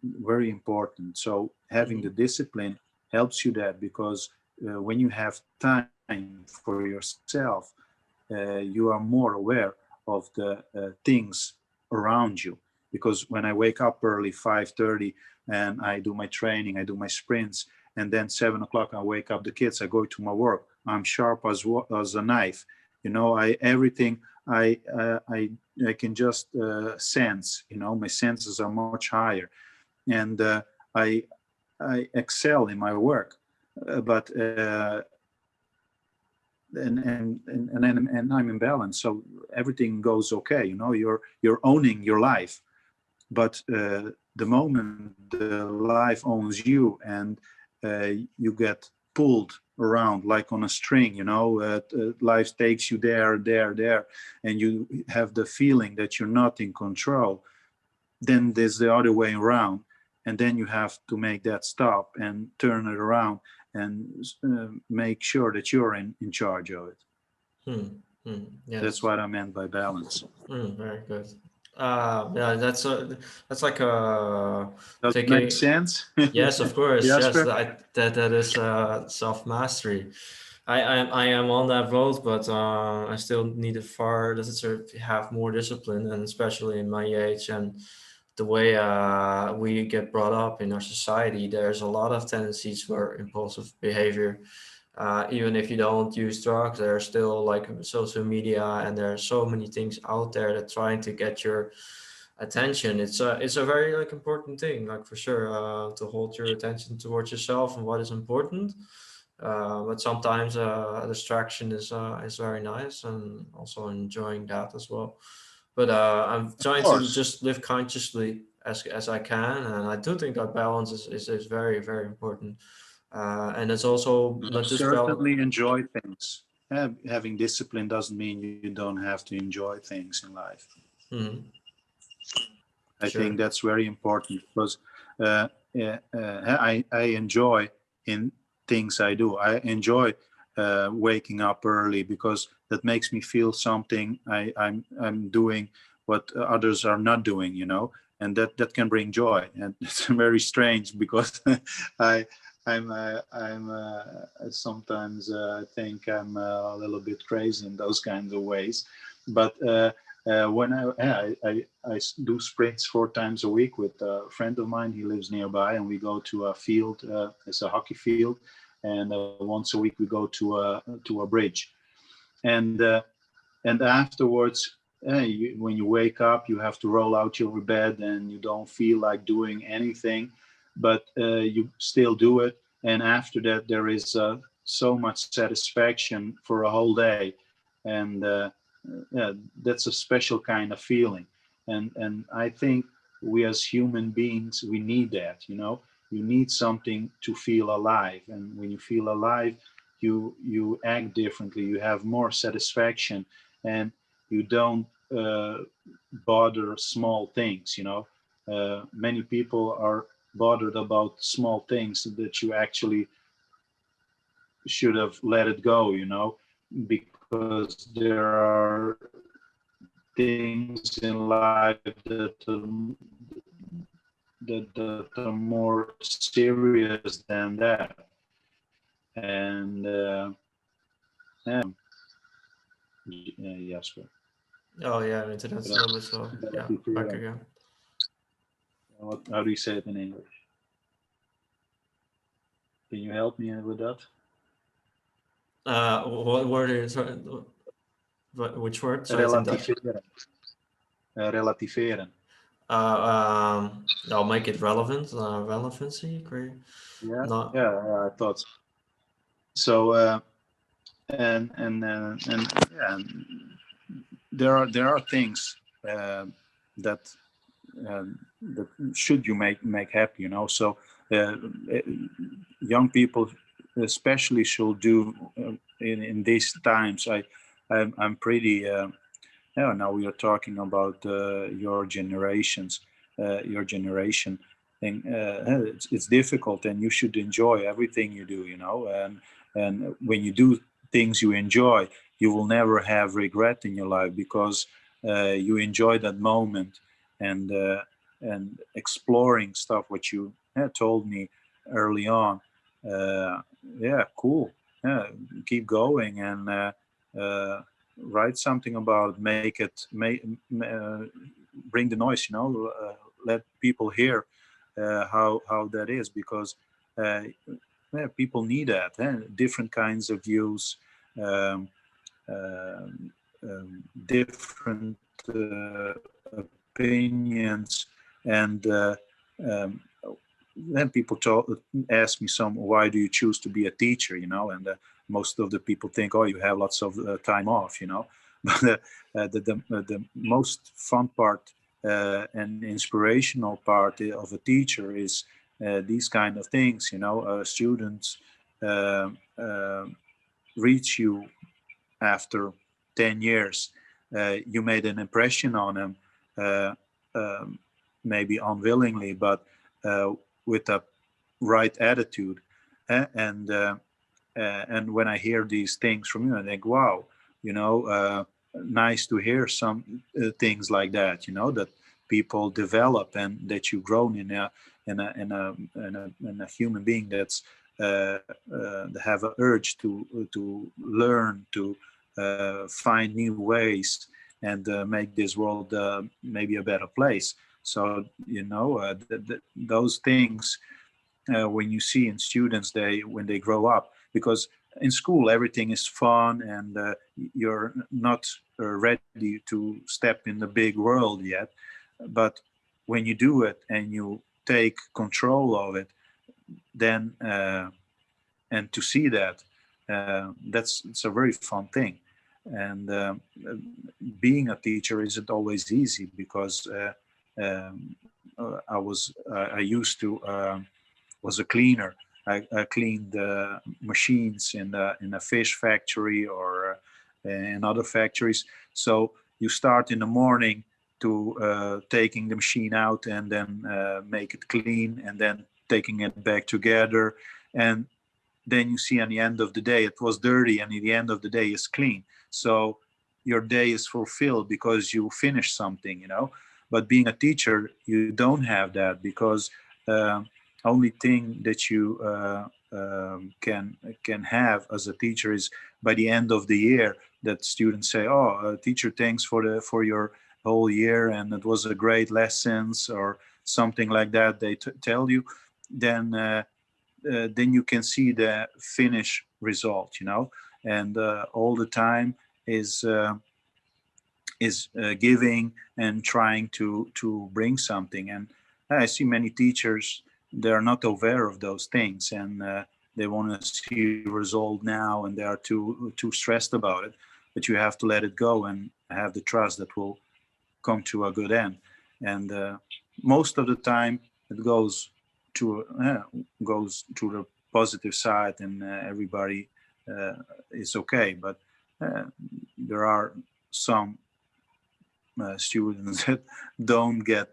very important. So having the discipline helps you that, because when you have time for yourself, you are more aware of the things around you. Because when I wake up early, 5:30, and I do my training, I do my sprints, and then 7 o'clock I wake up the kids, I go to my work, I'm sharp as a knife. Everything I can just sense. My senses are much higher, and I excel in my work. But and I'm in balance, so everything goes okay. You're owning your life, but the moment the life owns you, and you get pulled around like on a string, life takes you there, and you have the feeling that you're not in control, then there's the other way around, and then you have to make that stop and turn it around, and make sure that you're in charge of it. Yes. That's what I meant by balance. Very good. Yeah, that's like a Does it make sense? Yes, of course. Jasper? Yes, that is self mastery. I am on that road, but I still need to have more discipline, and especially in my age and the way we get brought up in our society, there's a lot of tendencies for impulsive behavior. Even if you don't use drugs, there's still like social media, and there are so many things out there that trying to get your attention. It's a very like important thing, like for sure, to hold your attention towards yourself and what is important. But sometimes a distraction is very nice, and also enjoying that as well. but I'm Of trying to course, just live consciously as I can, and I do think that balance is very very important. And it's also not just about. certainly enjoy things. Having discipline doesn't mean you don't have to enjoy things in life. Mhm, I think sure. that's very important because I enjoy in things I do. I enjoy waking up early because that makes me feel something I'm doing what others are not doing, and that can bring joy. And it's very strange because I I'm sometimes think I'm a little bit crazy in those kinds of ways, but. When I do sprints 4 times a week with a friend of mine. He lives nearby, and we go to a field. It's a hockey field, and once a week we go to a bridge. And and afterwards, when you wake up, you have to roll out your bed, and you don't feel like doing anything, but you still do it. And after that, there is so much satisfaction for a whole day, and yeah, that's a special kind of feeling. And I think we as human beings, we need that. You need something to feel alive, and when you feel alive, you act differently. You have more satisfaction, and you don't bother small things. Many people are bothered about small things that you actually should have let it go. Because there are things in life that are more serious than that. And Jasper, Oh yeah, internet's a little bit slow. Yeah, back again. how do you say it in English? Can you help me with that? What word is which word? So it's in Dutch. Relativeren. Relativeren. I'll make it relevant. Relevancy, great. Yeah, Not. yeah, I thought so. So and yeah, there are things that that should you make happy. So uh, uh, young people especially should do in these times. I'm pretty. Yeah, now we are talking about your generation, and it's difficult, and you should enjoy everything you do, and when you do things you enjoy, you will never have regret in your life because you enjoy that moment, and exploring stuff what you told me early on. Uh, yeah, cool. Yeah, keep going and. Write something about, make it bring the noise, let people hear how that is, because uh, yeah, people need that, different kinds of views, um, um, different opinions, and then people ask me why do you choose to be a teacher, and most of the people think, oh, you have lots of time off, but the most fun part and inspirational part of a teacher is these kind of things, students uh, uh, reach you after 10 years. You made an impression on them, uh, um, maybe unwillingly, but uh, with a right attitude. And when I hear these things from you, I think, wow, nice to hear some things like that, that people develop and that you've grown in a human being that's have an urge to learn, to find new ways, and make this world maybe a better place. So those things, when you see in students, when they grow up, because in school everything is fun, and you're not ready to step in the big world yet, but when you do it and you take control of it, then and to see that, it's a very fun thing. And being a teacher isn't always easy, because I used to was a cleaner. I cleaned machines in a fish factory, or in other factories. So you start in the morning to taking the machine out, and then make it clean, and then taking it back together, and then you see, at the end of the day it was dirty, and at the end of the day it's clean. So your day is fulfilled because you finished something, But being a teacher, you don't have that, because only thing that you can have as a teacher is, by the end of the year, that students say, "Oh, teacher, thanks for your whole year, and it was a great lessons," or something like that. They tell you, then you can see the finished result, and all the time is giving and trying to bring something. And I see many teachers, they are not aware of those things, and they want to see result now, and they are too stressed about it. But you have to let it go and have the trust that will come to a good end. And most of the time it goes to the positive side, and everybody is okay. But there are some students that don't get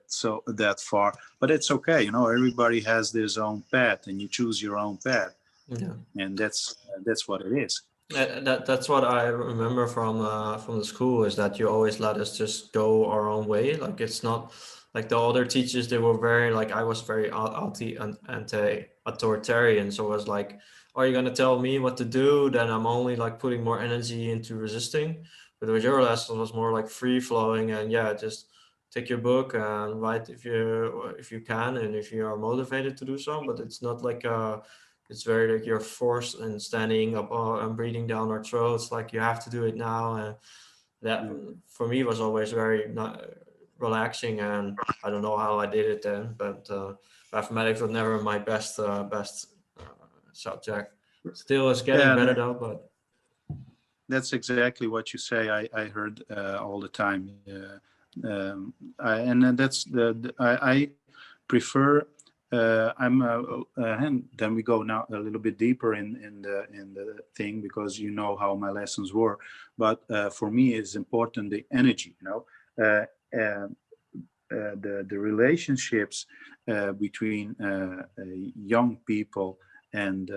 that far, but it's okay. Everybody has his own path, and you choose your own path, Yeah. and that's what it is. That's what I remember from the school, is that you always let us just go our own way. Like, it's not like the other teachers, they were very, like, I was very anti-authoritarian. So it was like, are you gonna tell me what to do? Then I'm only like putting more energy into resisting. But with your lesson was more like free flowing, and yeah, just take your book and write if you can, and if you are motivated to do so. But it's not like it's very like you're forced and standing up and breathing down our throats, like you have to do it now. And that Yeah. for me was always very not relaxing. And I don't know how I did it then, but mathematics was never my best subject. Still is getting better And though, but that's exactly what you say. I heard all the time. And then I prefer. And then we go now a little bit deeper in the thing, because you know how my lessons were. But for me, it's important the energy. The relationships between young people and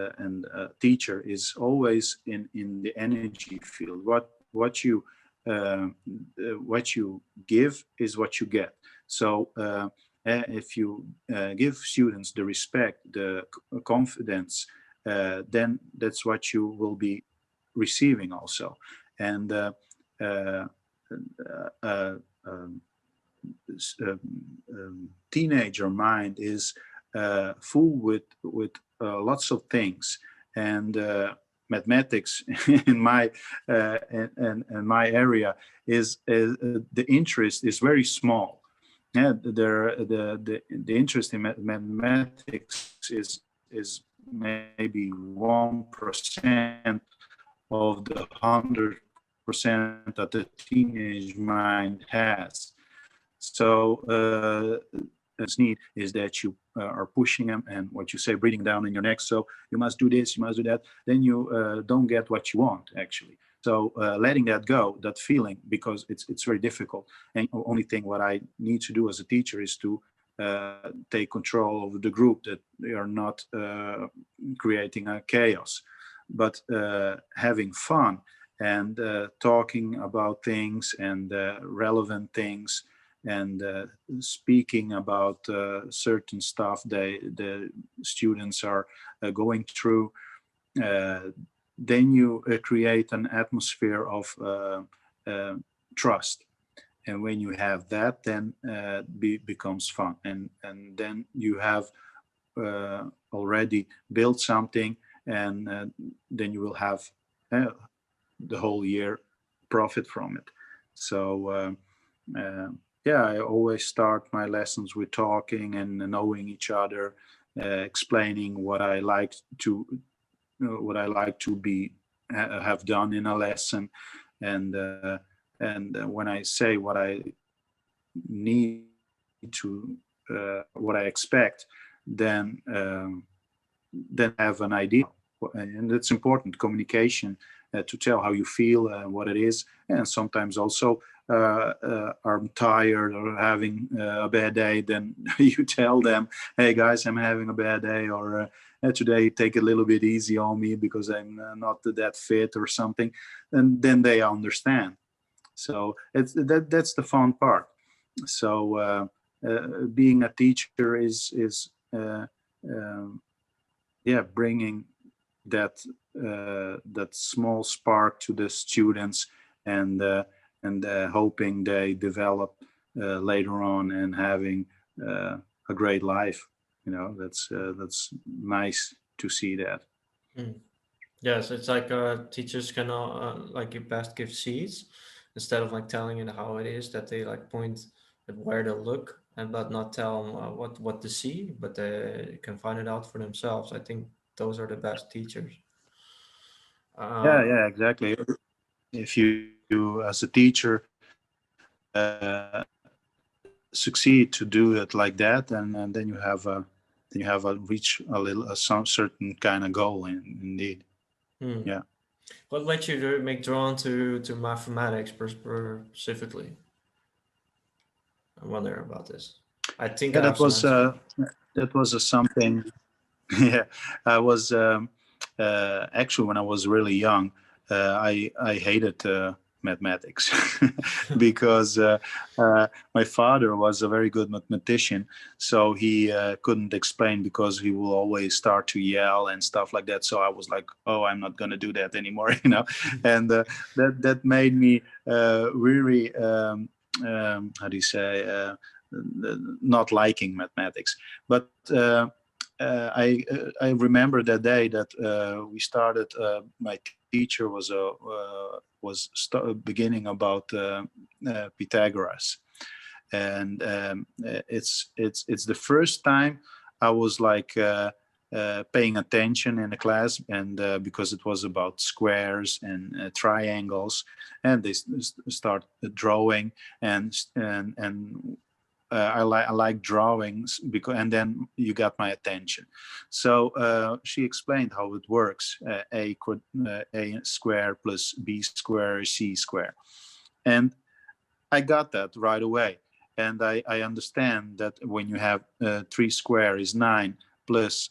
teacher is always in the energy field. Uh, what you give is what you get. So if you give students the respect, the confidence, then that's what you will be receiving also. And uh, uh, um, teenager mind is full with lots of things, and mathematics in my in my area is the interest is very small. Yeah, the interest in mathematics is maybe 1% of the 100% that the teenage mind has. So need is that you are pushing them, and what you say, breathing down in your neck. So you must do this, you must do that. Then you don't get what you want, actually. So letting that go, that feeling, because it's very difficult. And the only thing what I need to do as a teacher is to take control of the group, that they are not creating a chaos, but having fun, and talking about things, and relevant things, and speaking about certain stuff the students are going through. Uh, then you create an atmosphere of trust. And when you have that, then becomes fun. And then you have already built something, and then you will have the whole year profit from it. So yeah, I always start my lessons with talking and knowing each other, explaining what I like to be have done in a lesson, and when I say what I need to what I expect, then then I have an idea, and it's important communication to tell how you feel, what it is, and sometimes also I'm tired or having a bad day, then you tell them, hey guys, I'm having a bad day, or today take it a little bit easy on me because I'm not that fit or something, and then they understand. So that's the fun part. So being a teacher is yeah, bringing that that small spark to the students, and hoping they develop later on and having a great life. That's nice to see that. Mm. Yes, it's like teachers can like you best give seeds instead of like telling it how it is, that they like point at where to look and but not tell them what to see, but they can find it out for themselves. I think those are the best teachers. Yeah, Uh, yeah, exactly. If you as a teacher succeed to do it like that, and then you have a reach a little some certain kind of goal indeed. hmm. Yeah. What led you to make drawn to mathematics specifically? I wonder about this. I think Yeah, I have some answers. that was something. Yeah, I was actually when I was really young, I hated mathematics because my father was a very good mathematician, so he couldn't explain because he will always start to yell and stuff like that. So I was like, oh, I'm not gonna do that anymore, and that made me really how do you say not liking mathematics, but. I remember that day that we started. My teacher was beginning about Pythagoras, and it's the first time I was like paying attention in the class, and because it was about squares and triangles, and they start drawing, and I like drawings because, and then you got my attention. So she explained how it works: a square plus b square is c square, and I got that right away. And I understand that when you have three square is 9 plus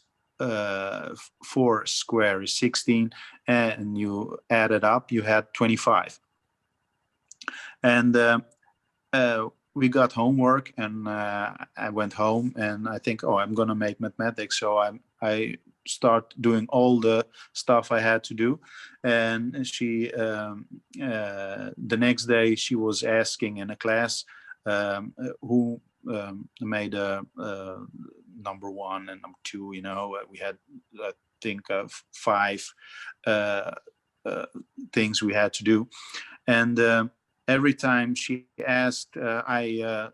four square is 16, and you add it up, you had 25. And we got homework, and I went home, and I think, oh, I'm gonna make mathematics. So I start doing all the stuff I had to do, and she the next day she was asking in a class who made a number one and number two. We had I think five uh, uh, things we had to do, and every time she asked, I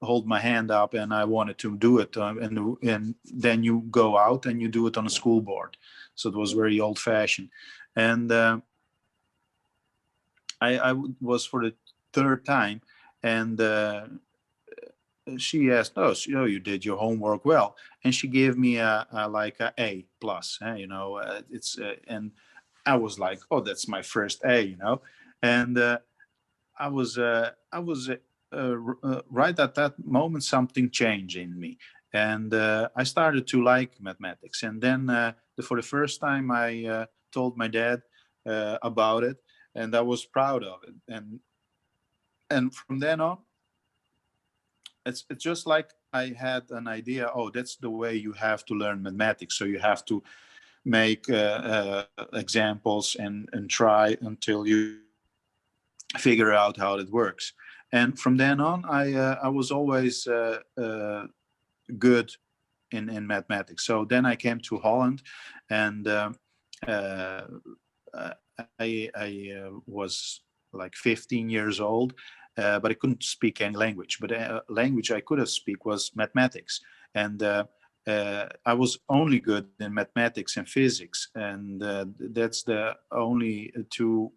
hold my hand up and I wanted to do it, and then you go out and you do it on a school board. So it was very old fashioned, and I was for the third time, and she asked, "Oh, so, you did your homework well," and she gave me a like a plus. It's and I was like, "Oh, that's my first A," and right at that moment something changed in me, and I started to like mathematics. And then for the first time, I told my dad about it, and I was proud of it. And from then on, it's just like I had an idea. Oh, that's the way you have to learn mathematics. So you have to make examples and try until you figure out how it works. And from then on, I was always good in mathematics. So then I came to Holland, and uh, I was like 15 years old, but I couldn't speak any language. But language I could have speak was mathematics, and I was only good in mathematics and physics, and that's the only two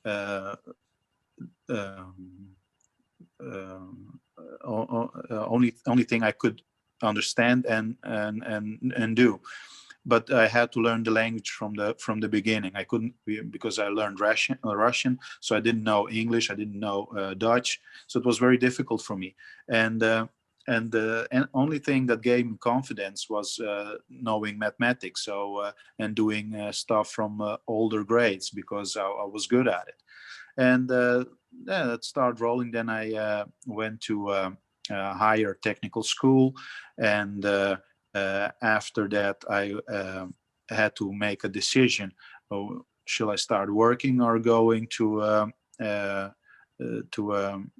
uh, um, only thing I could understand and do. But I had to learn the language from the beginning. I couldn't, because I learned Russian, so I didn't know English, I didn't know Dutch, so it was very difficult for me. And and only thing that gave me confidence was knowing mathematics, so and doing stuff from older grades, because I was good at it. And yeah, it started rolling. Then I went to a higher technical school, and after that I had to make a decision: oh, shall I start working or going uh, to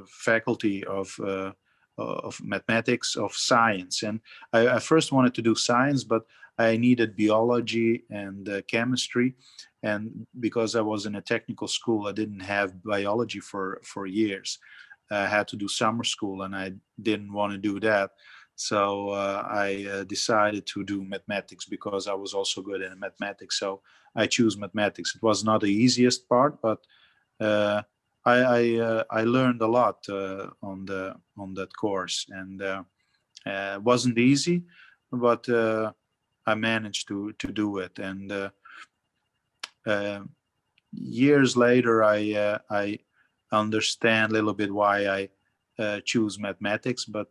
faculty of mathematics, of science? And I first wanted to do science, but I needed biology and chemistry, and because I was in a technical school, I didn't have biology for years. I had to do summer school, and I didn't want to do that. So I decided to do mathematics, because I was also good in mathematics. So I choose mathematics. It was not the easiest part, but uh, I learned a lot on that course, and it wasn't easy, but I managed to do it. And uh, years later, I understand a little bit why I choose mathematics, but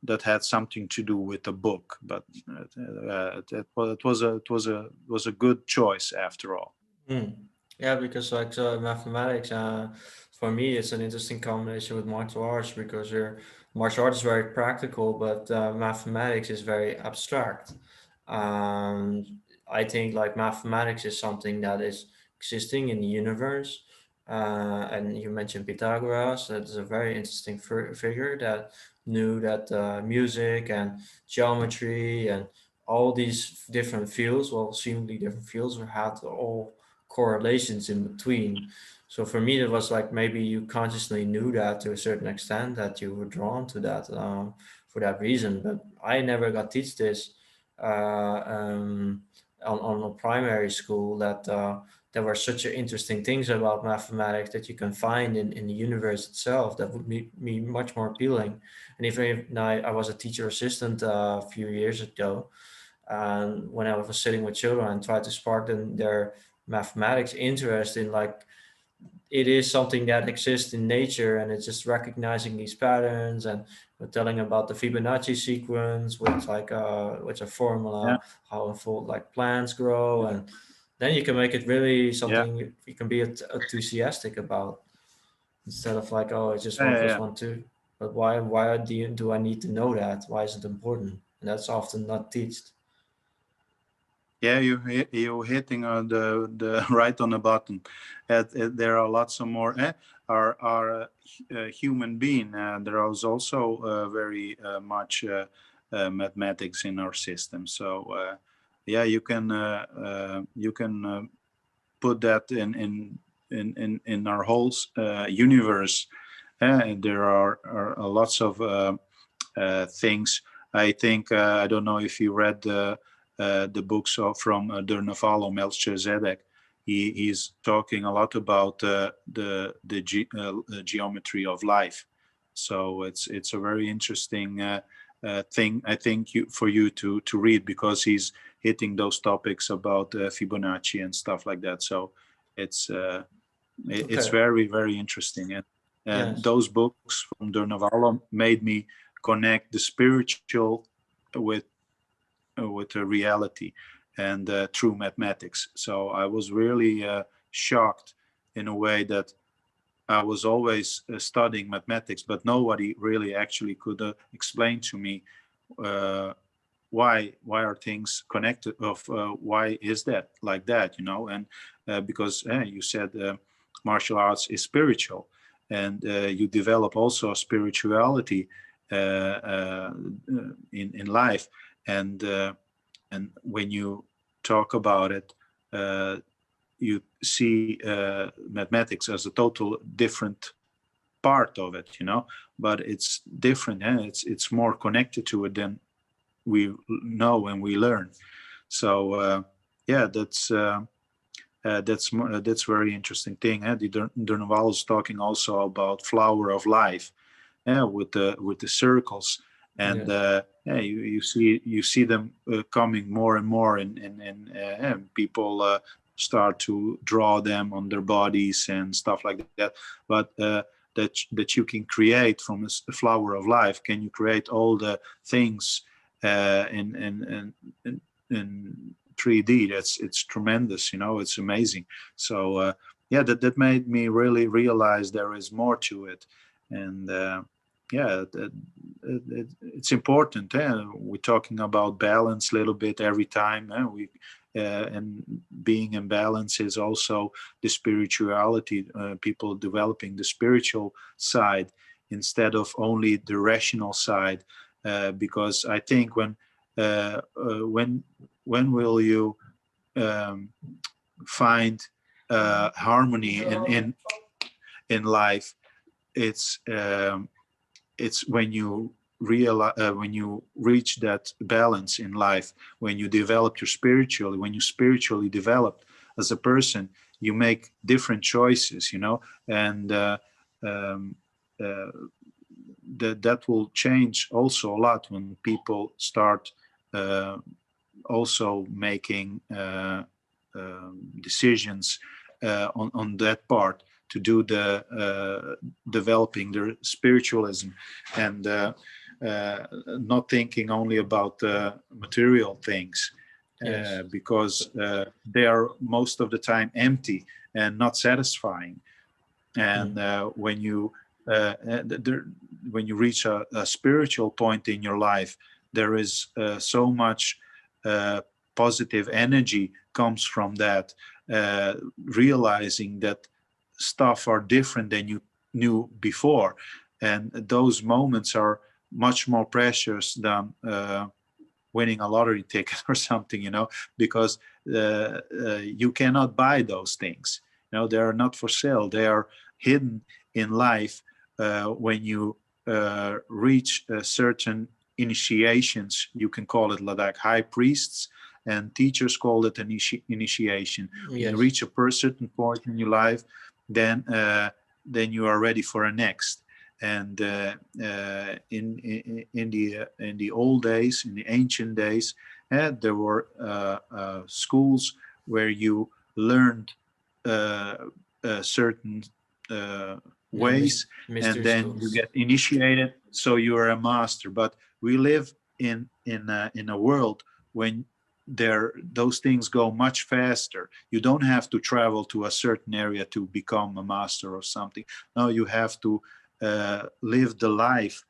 that had something to do with the book. But it was a good choice after all. Mm. Yeah, because like mathematics, for me, it's an interesting combination with martial arts because your martial arts is very practical, but mathematics is very abstract. Um, I think like mathematics is something that is existing in the universe. And you mentioned Pythagoras. That's a very interesting figure that knew that music and geometry and all these different fields, well, seemingly different fields, had all correlations in between. So for me, it was like maybe you consciously knew that to a certain extent that you were drawn to that for that reason. But I never got teach this on a primary school that there were such interesting things about mathematics that you can find in the universe itself that would be much more appealing. And even if I was a teacher assistant a few years ago, and when I was sitting with children and tried to spark them their mathematics interest in like it is something that exists in nature and it's just recognizing these patterns and we're telling about the Fibonacci sequence which a Yeah, formula how unfold like plants grow, and then you can make it really yeah, something you can be enthusiastic about instead of like, oh, it's just yeah, one yeah, plus yeah. one two. But why do I need to know that? Why is it important? And that's often not taught. Yeah, you hitting the right on the button. There are lots of more. Our human being. There is also very much mathematics in our system. So yeah, you can put that in our whole universe. And there are lots of things. I think I don't know if you read the books from Der Naval Melchizedek. He's talking a lot about the geometry of life. So it's a very interesting thing, I think, for you to read, because he's hitting those topics about Fibonacci and stuff like that. So it's it's Okay. very, very interesting. And Yes. those books from Der Naval made me connect the spiritual with with the reality and through mathematics. So I was really shocked, in a way that I was always studying mathematics, but nobody really actually could explain to me uh, why are things connected, of why is that like that, and because you said martial arts is spiritual, and you develop also spirituality in life, and when you talk about it, uh, you see mathematics as a total different part of it, but it's different, and it's more connected to it than we know and we learn. So yeah, That's very interesting thing. The Durnoval is talking also about flower of life, with the circles, and Yes. you see them coming more and more, and people start to draw them on their bodies and stuff like that. But that you can create from a flower of life. Can you create all the things in 3D? It's tremendous. It's amazing. So yeah, that made me really realize there is more to it, and yeah, it's important. We're talking about balance a little bit every time. And being in balance is also the spirituality. People developing the spiritual side instead of only the rational side, because I think when will you um, find harmony in life? It's it's when you reach that balance in life, when you develop your spiritually, when you spiritually develop as a person, you make different choices, and um, uh, that will change also a lot when people start uh, also making decisions on that part, to do the developing their spiritualism, and not thinking only about material things, Yes. because they are most of the time empty and not satisfying. And Mm. when you reach a spiritual point in your life, there is so much uh, positive energy comes from that, realizing that stuff are different than you knew before, and those moments are much more precious than winning a lottery ticket or something, because you cannot buy those things. They are not for sale. They are hidden in life. When you reach certain initiations, you can call it like high priests, and teachers call it an initiation. When you Yes. reach a certain point in your life, then you are ready for a next. And in the old days, in the ancient days, there were schools where you learned uh, certain uh, Yeah. ways, and Mystery then you schools. get initiated, so you are a master. But we live in a world when those things go much faster. You don't have to travel to a certain area to become a master or something. No, you have to live the life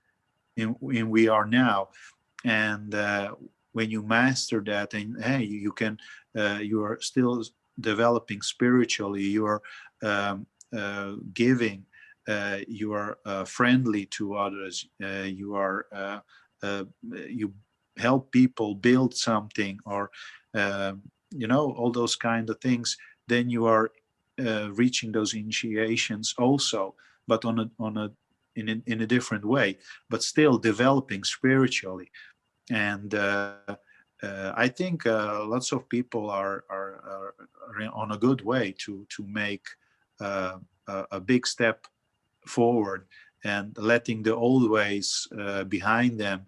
in we are now. And when you master that, and hey, you are still developing spiritually, you are giving, you are friendly to others, you help people build something, or all those kind of things, then you are reaching those initiations also, but in a different way, but still developing spiritually. And I think lots of people are on a good way to make a big step forward, and letting the old ways behind them,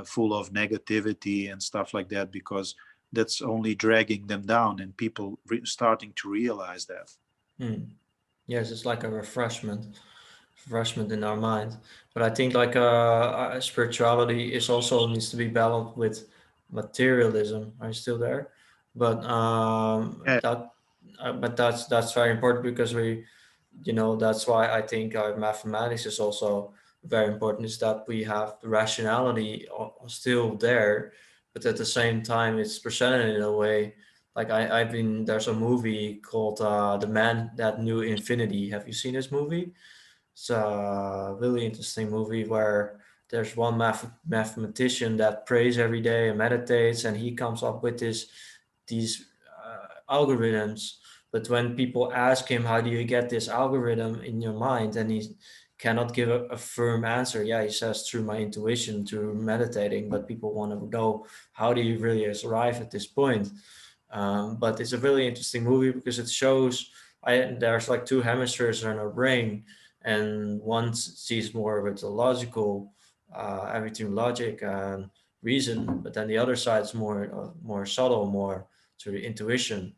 full of negativity and stuff like that, because that's only dragging them down, and people starting to realize that. Mm. Yes, it's like a refreshment in our mind. But I think like spirituality is also needs to be balanced with materialism. Are you still there? But Yeah, that's very important because that's why I think mathematics is also very important. Is that we have the rationality still there, but at the same time it's presented in a way like I've been there's a movie called The Man That Knew Infinity. Have you seen this movie? It's a really interesting movie where there's one mathematician that prays every day and meditates, and he comes up with these algorithms. But when people ask him, "How do you get this algorithm in your mind?" and he cannot give a firm answer. Yeah, he says through my intuition, through meditating. But people want to know, how do you really arrive at this point? But it's a really interesting movie because it shows there's like two hemispheres in our brain, and one sees more of it the logical, everything logic and reason, but then the other side is more subtle, more to the intuition.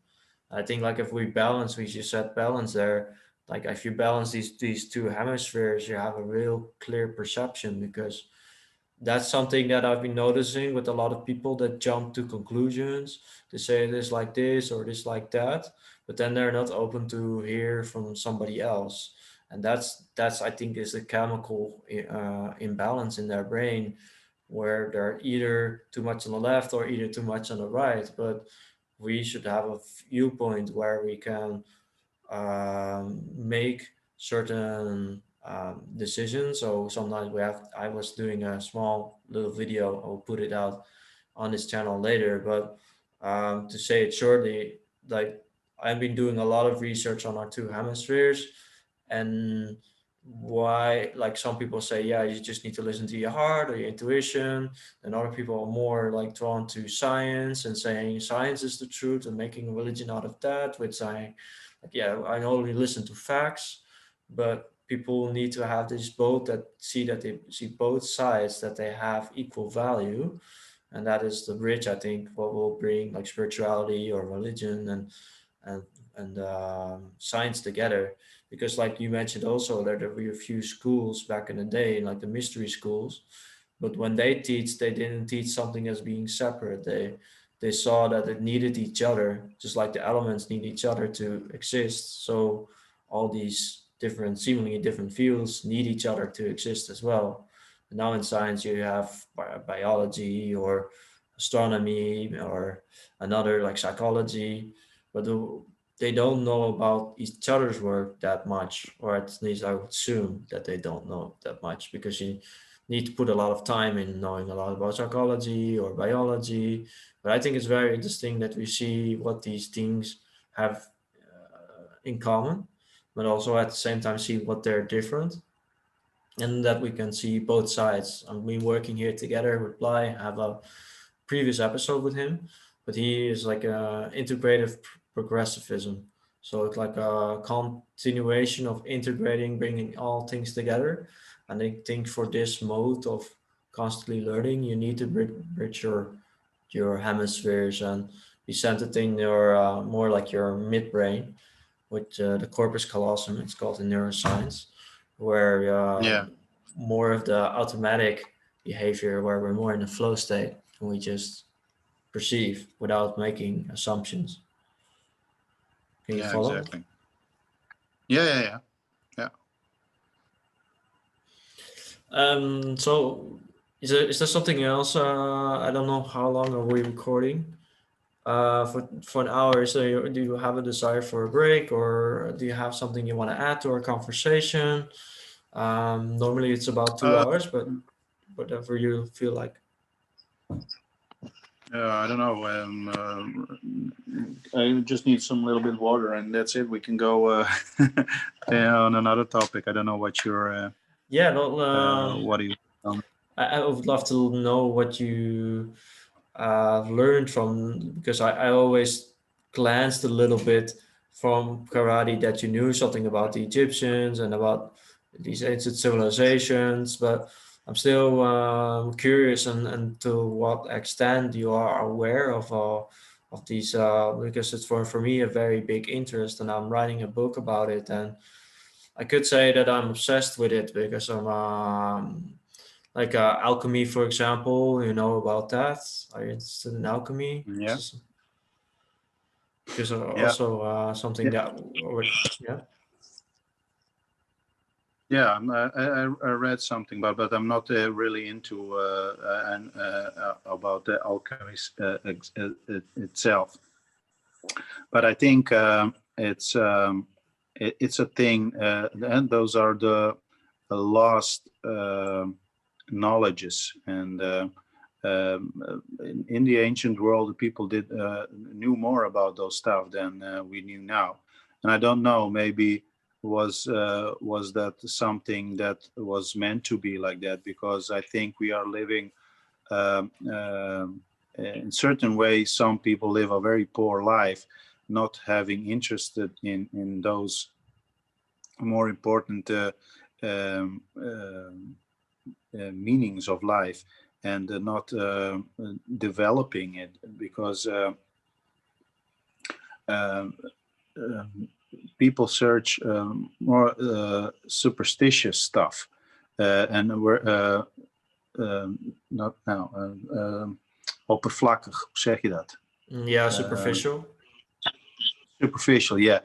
I think like if we balance, we just said balance there. Like if you balance these two hemispheres, you have a real clear perception because that's something that I've been noticing with a lot of people that jump to conclusions. They say this like this or this like that, but then they're not open to hear from somebody else. And that's I think is the chemical imbalance in their brain, where they're either too much on the left or either too much on the right. But we should have a viewpoint where we can make certain decisions. So sometimes I was doing a small little video. I'll put it out on this channel later. But to say it shortly, like I've been doing a lot of research on our two hemispheres, and why like some people say yeah you just need to listen to your heart or your intuition, and other people are more like drawn to science and saying science is the truth and making a religion out of that, with saying like yeah I only listen to facts. But people need to have this both that they see both sides, that they have equal value, and that is the bridge I think what will bring like spirituality or religion and science together. Because like you mentioned also there were a few schools back in the day like the mystery schools, but when they teach they didn't teach something as being separate. They saw that it needed each other, just like the elements need each other to exist. So all these different seemingly different fields need each other to exist as well. And now in science you have biology or astronomy or another like psychology, but they don't know about each other's work that much, or at least I would assume that they don't know that much, because you need to put a lot of time in knowing a lot about psychology or biology. But I think it's very interesting that we see what these things have in common, but also at the same time see what they're different, and that we can see both sides. I've been working here together with Bly. I have a previous episode with him, but he is like a integrative progressivism. So it's like a continuation of integrating, bringing all things together. And I think for this mode of constantly learning, you need to bridge your hemispheres and be centered in your more like your midbrain, with the corpus callosum. It's called in neuroscience, where Yeah, more of the automatic behavior, where we're more in the flow state and we just perceive without making assumptions. Can you yeah, follow? exactly. Yeah, yeah, yeah, yeah. So is there something else? I don't know how long are we recording. For an hour. So do you have a desire for a break, or do you have something you want to add to our conversation? Normally it's about two Uh, hours, but whatever you feel like. I don't know. I just need some little bit of water, and that's it. We can go on another topic. I don't know what your Yeah, no, what do you? I would love to know what you learned from, because I always glanced a little bit from karate that you knew something about the Egyptians and about these ancient civilizations, but I'm still curious and to what extent you are aware of these, because it's for me a very big interest, and I'm writing a book about it. And I could say that I'm obsessed with it because I'm like alchemy, for example. You know about that? Are you interested in alchemy? This Yeah, is because yeah, also something yeah. that yeah. Yeah, I read something, but I'm not really into about the alchemist itself. But I think it's a thing, and those are the lost knowledges. And in the ancient world, people did knew more about those stuff than we knew now. And I don't know, maybe was that something that was meant to be like that? Because I think we are living um, um in certain ways, some people live a very poor life, not having interested in those more important um, meanings of life, and not developing it, because um, um, people search more superstitious stuff, and we're not now oppervlakkig, hoe zeg je dat? Yeah, superficial. Superficial, yeah,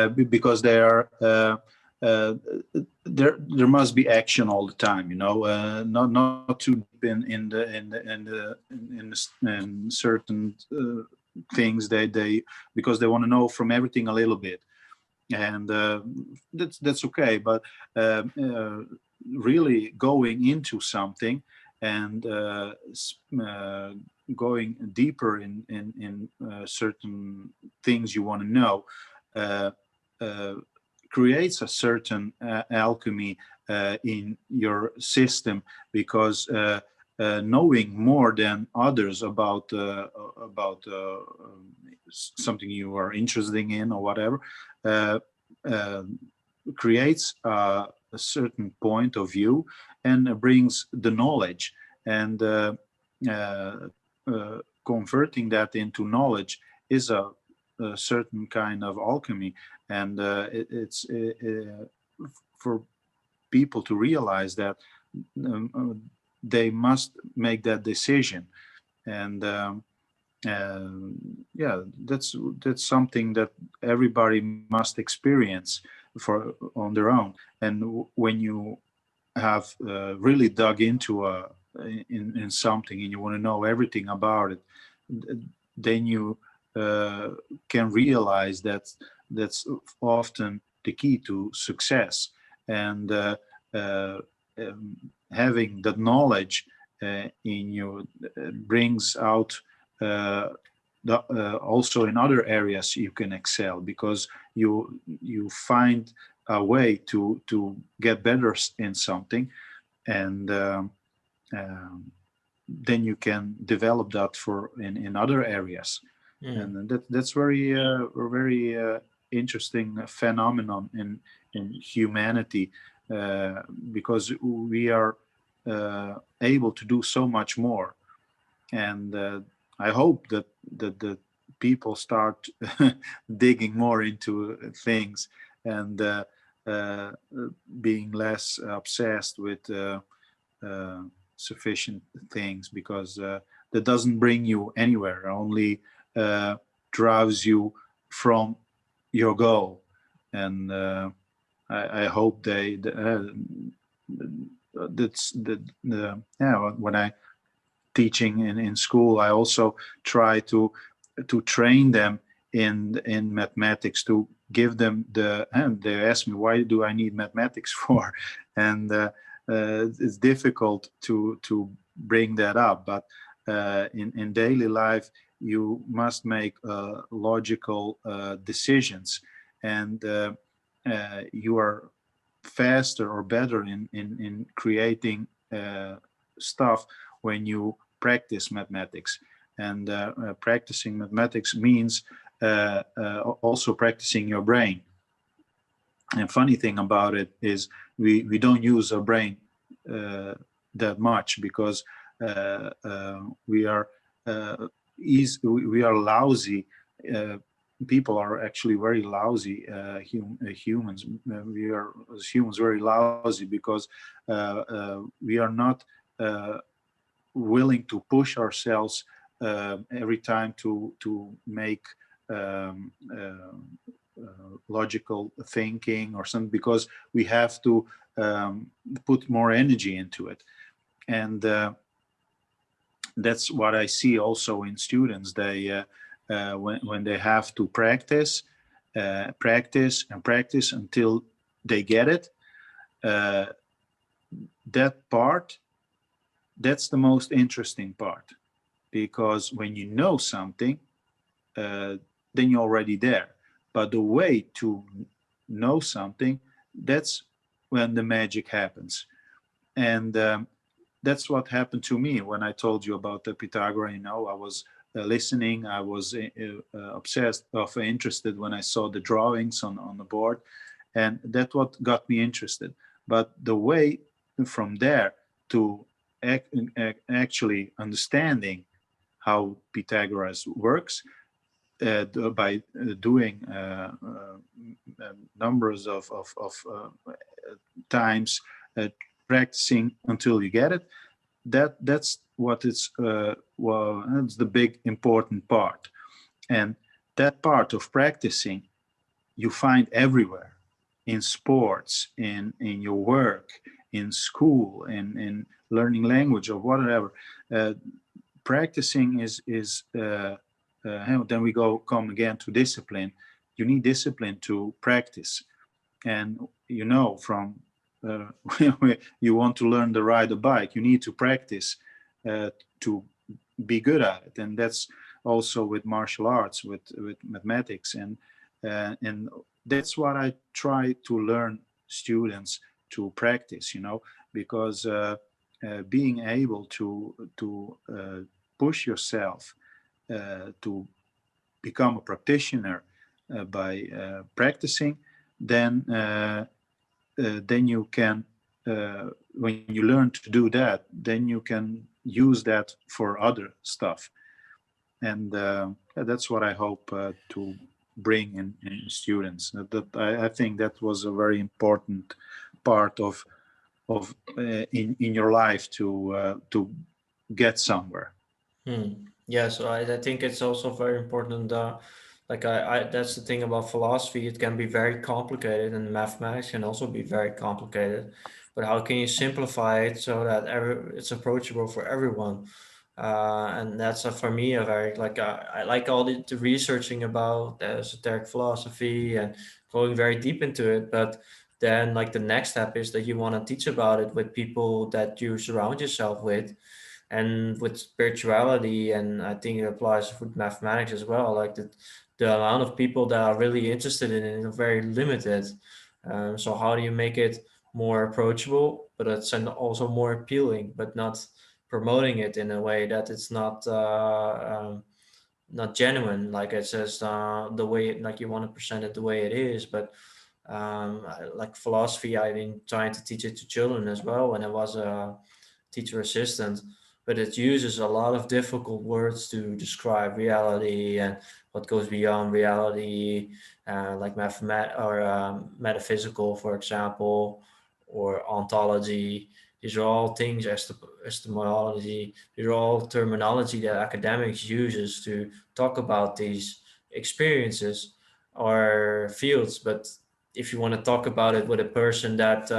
because they are uh, there must be action all the time, not too deep in certain things. They because they want to know from everything a little bit, and that's okay. But really going into something, and going deeper in certain things you want to know, uh, uh, creates a certain alchemy in your system, because knowing more than others about something you are interested in or whatever, uh, uh, creates a certain point of view, and brings the knowledge, and uh, converting that into knowledge is a certain kind of alchemy. And it's for people to realize that they must make that decision. And yeah, that's something that everybody must experience on their own. And when you have really dug into in something, and you want to know everything about it, then you uh, can realize that that's often the key to success. And having that knowledge in you brings out also in other areas you can excel, because you find a way to get better in something, and um, then you can develop that for in other areas. Mm. And that's very interesting phenomenon in humanity, because we are able to do so much more. And I hope that the people start digging more into things, and uh, being less obsessed with uh, sufficient things, because that doesn't bring you anywhere, only uh, drives you from your goal. And I hope that's the yeah, when I teaching in school, I also try to train them in mathematics, to give them and they ask me, why do I need mathematics for? And it's difficult to bring that up, but in daily life you must make logical decisions, and you are faster or better in creating stuff when you practice mathematics. And practicing mathematics means also practicing your brain. And funny thing about it is we don't use our brain that much, because we are we are lousy. People are actually very lousy humans. We are, as humans, very lousy, because we are not willing to push ourselves every time to make logical thinking or something, because we have to put more energy into it. And that's what I see also in students. They when they have to practice and practice until they get it, uh, that part, that's the most interesting part, because when you know something, then you're already there. But the way to know something, that's when the magic happens. And that's what happened to me when I told you about the Pythagorean. I was listening. I was obsessed of interested when I saw the drawings on the board, and that what got me interested. But the way from there to actually understanding how Pythagoras works, by doing numbers of times, practicing until you get it. That's what it's well, that's the big important part, and that part of practicing you find everywhere, in sports, in your work, in school, in learning language or whatever. Practicing then we come again to discipline. You need discipline to practice, and from uh, you want to learn to ride a bike, you need to practice to be good at it. And that's also with martial arts, with mathematics, and that's what I try to learn students to practice, because being able to push yourself to become a practitioner by practicing, then then you can, when you learn to do that, then you can use that for other stuff. And that's what I hope to bring in students. I think that was a very important part of in your life to get somewhere. Yeah, so I think it's also very important. Like that's the thing about philosophy. It can be very complicated, and mathematics can also be very complicated. But how can you simplify it so that it's approachable for everyone? And that's for me a very like I like all the researching about esoteric philosophy and going very deep into it. But then like the next step is that you want to teach about it with people that you surround yourself with, and with spirituality, and I think it applies with mathematics as well. Like the amount of people that are really interested in it is very limited. So how do you make it more approachable, but it's also more appealing, but not promoting it in a way that it's not genuine, like it's just the way, like you want to present it the way it is. But like philosophy, I've been trying to teach it to children as well when I was a teacher assistant, but it uses a lot of difficult words to describe reality and what goes beyond reality, like metaphysical, for example, or ontology. These are all things, epistemology. These are all terminology that academics uses to talk about these experiences or fields. But if you want to talk about it with a person that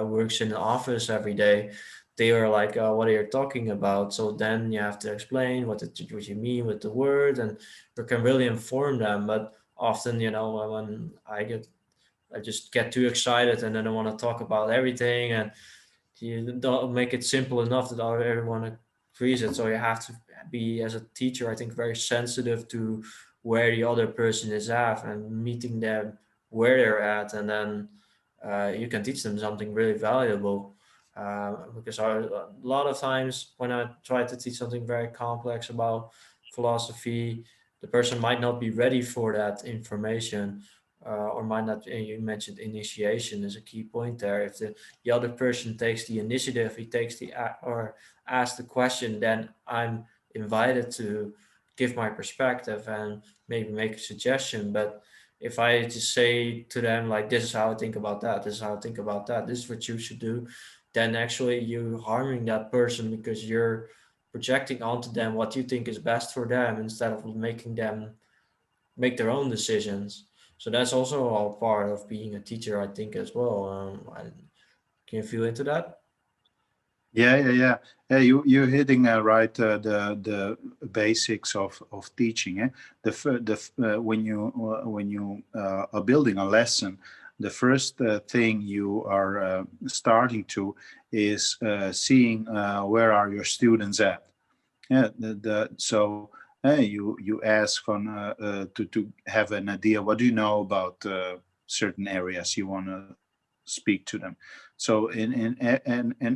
works in an office every day, they are like, what are you talking about? So then you have to explain what you mean with the word, and you can really inform them. But often, when I just get too excited and then I want to talk about everything, and you don't make it simple enough that everyone agrees it. So you have to be, as a teacher, I think, very sensitive to where the other person is at and meeting them where they're at, and then you can teach them something really valuable. Because a lot of times when I try to teach something very complex about philosophy, the person might not be ready for that information, or might not. And you mentioned initiation is a key point there. If the other person takes the initiative, he takes or asks the question, then I'm invited to give my perspective and maybe make a suggestion. But if I just say to them like, this is how I think about that, this is how I think about that, this is what you should do, then actually you're harming that person, because you're projecting onto them what you think is best for them instead of making them make their own decisions. So that's also all part of being a teacher, I think, as well. Can you feel into that? Yeah. You're hitting right the basics of teaching. When you are building a lesson, the first thing you are starting to is seeing where are your students at. Yeah, so you ask on to have an idea. What do you know about certain areas you want to speak to them? So in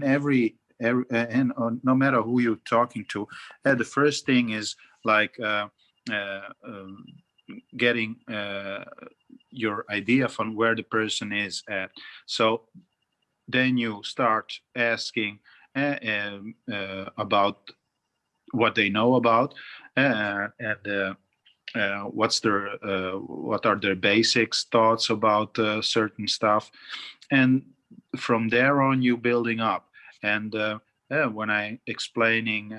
every and no matter who you're talking to, the first thing is like uh, um, getting your idea from where the person is at. So then you start asking about what they know about, and what are their basics thoughts about certain stuff, and from there on you building up. And when I explaining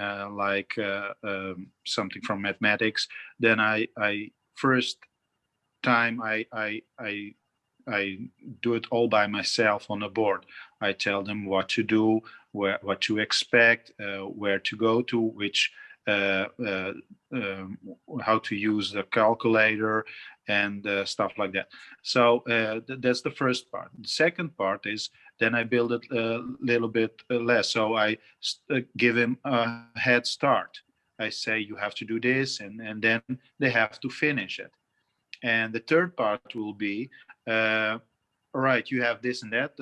something from mathematics, then I first time I do it all by myself on the board. I tell them what to do, what to expect, where to go to, which uh, uh, um, how to use the calculator, and stuff like that. So that's the first part. The second part is then I build it a little bit less. So I give him a head start. I say you have to do this, and then they have to finish it. And the third part will be, all right, you have this and that.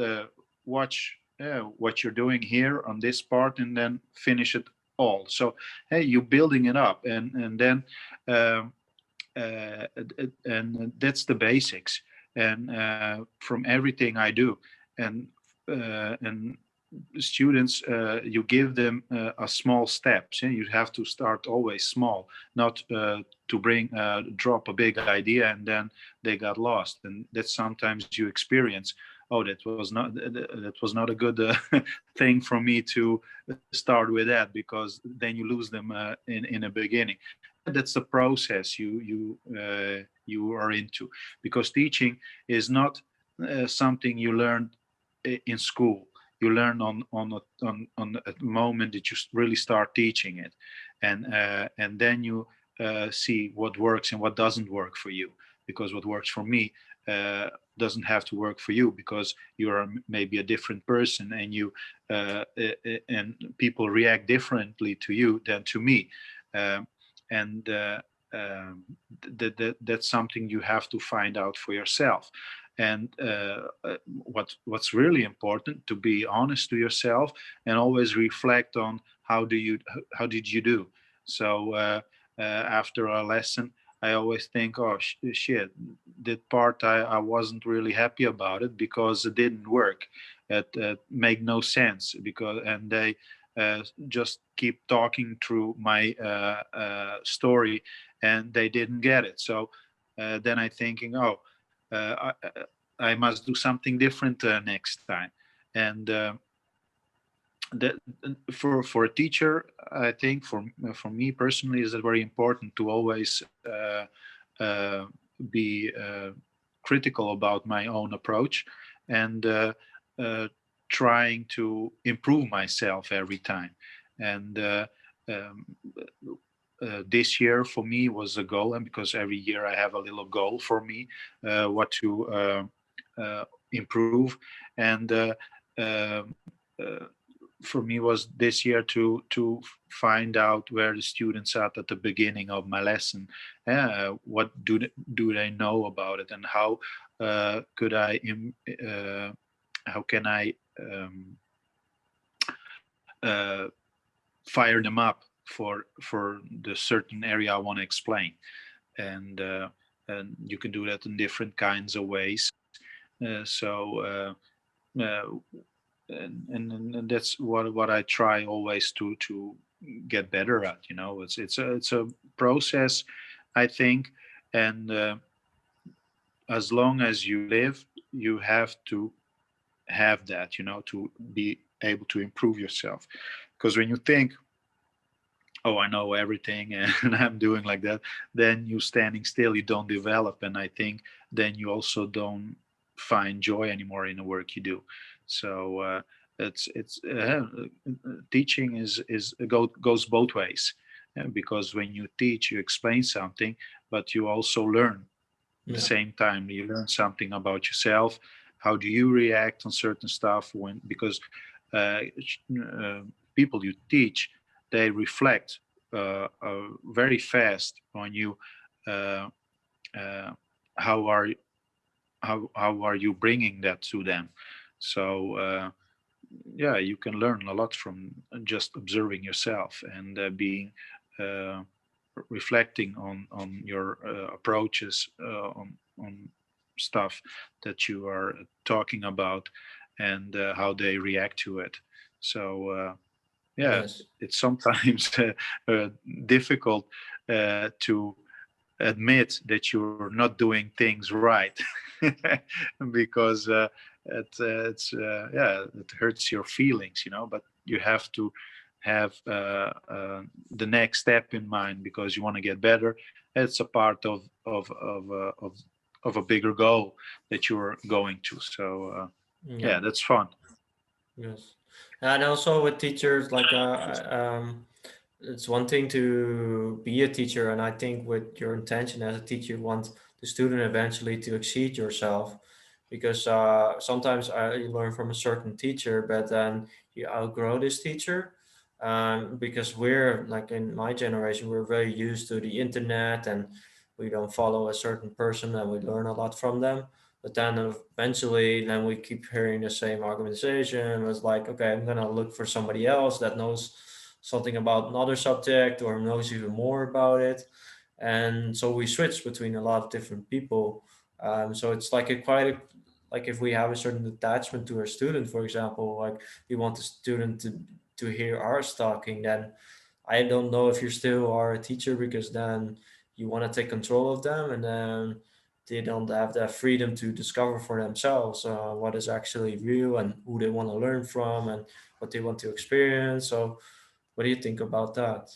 Watch what you're doing here on this part, and then finish it all. So, hey, you're building it up, and then um, and that's the basics. And from everything I do, and students, you give them a small steps. Yeah? You have to start always small, not to bring drop a big idea and then they got lost. And that sometimes you experience. Oh, that was not a good thing for me to start with that, because then you lose them in the beginning. That's the process you are into, because teaching is not something you learn in school. You learn on a moment that you really start teaching it, and then you see what works and what doesn't work for you. Because what works for me uh, doesn't have to work for you, because you are maybe a different person, and you and people react differently to you than to me. Um, and that's something you have to find out for yourself. And what's really important, to be honest to yourself and always reflect on how did you do. So after a lesson, I always think, oh shit, that part I wasn't really happy about it, because it didn't work. It made no sense, because and they just keep talking through my story, and they didn't get it. So then I thinking, oh, I must do something different next time. And that, for a teacher, I think for me personally, is it very important to always uh, be critical about my own approach, and uh, trying to improve myself every time. And um, this year for me was a goal, and because every year I have a little goal for me, what to improve. And uh, for me was this year to find out where the students are at the beginning of my lesson. What do they know about it, and how could I how can I uh, fire them up for the certain area I want to explain. And you can do that in different kinds of ways. Uh, and that's what I try always to get better at. It's a process, I think. And as long as you live, you have to have that, to be able to improve yourself. Because when you think, oh, I know everything and I'm doing like that, then you standing still, you don't develop. And I think then you also don't find joy anymore in the work you do. So it's teaching goes both ways. Because when you teach, you explain something, but you also learn at the Yeah. same time. You learn something about yourself. How do you react on certain stuff? Because uh, uh, people you teach, they reflect very fast on you. Uh, uh, how are how are you bringing that to them? So yeah, you can learn a lot from just observing yourself and being uh, reflecting on your approaches on stuff that you are talking about, and how they react to it. So yeah, Yes. it's sometimes difficult to admit that you're not doing things right because it hurts your feelings, but you have to have the next step in mind because you want to get better. It's a part of a bigger goal that you're going to. So Yeah. yeah, that's fun. Yes. And also with teachers, like it's one thing to be a teacher, and I think with your intention as a teacher, you want the student eventually to exceed yourself, because sometimes you learn from a certain teacher, but then you outgrow this teacher. Because we're like in my generation, we're very used to the internet, and we don't follow a certain person, and we learn a lot from them. But then eventually, then we keep hearing the same argumentation. It's like, okay, I'm gonna look for somebody else that knows something about another subject or knows even more about it. And so we switch between a lot of different people. So it's like like if we have a certain attachment to a student, for example, like we want the student to hear us talking, then I don't know if you still are a teacher, because then you want to take control of them, and then they don't have that freedom to discover for themselves what is actually real and who they want to learn from and what they want to experience. So, what do you think about that?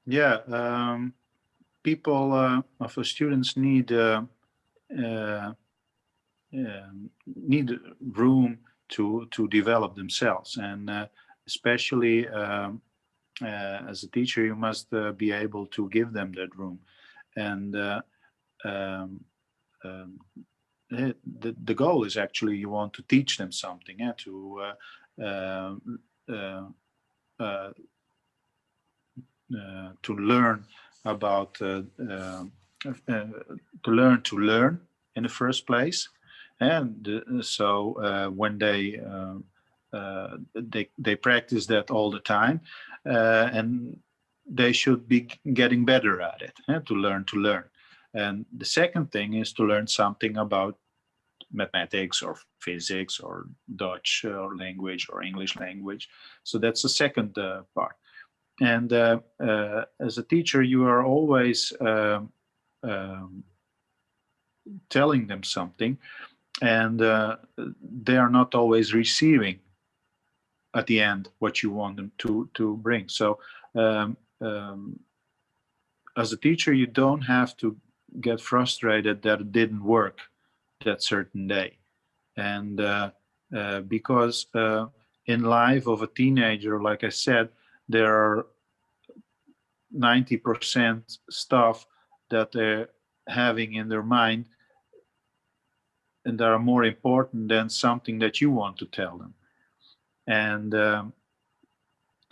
Yeah, people of students uh, need room to develop themselves, and especially as a teacher, you must be able to give them that room. And um, um, the goal is actually you want to teach them something, uh, uh, uh, to learn about to learn in the first place. And so when they practice that all the time, and they should be getting better at it, to learn. And the second thing is to learn something about mathematics or physics or Dutch or language or English language. So that's the second part. And as a teacher, you are always um, telling them something, and they are not always receiving at the end what you want them to bring. So um, um, as a teacher, you don't have to get frustrated that it didn't work that certain day. And because in life of a teenager, like I said, there are 90% stuff that they're having in their mind and that are more important than something that you want to tell them. And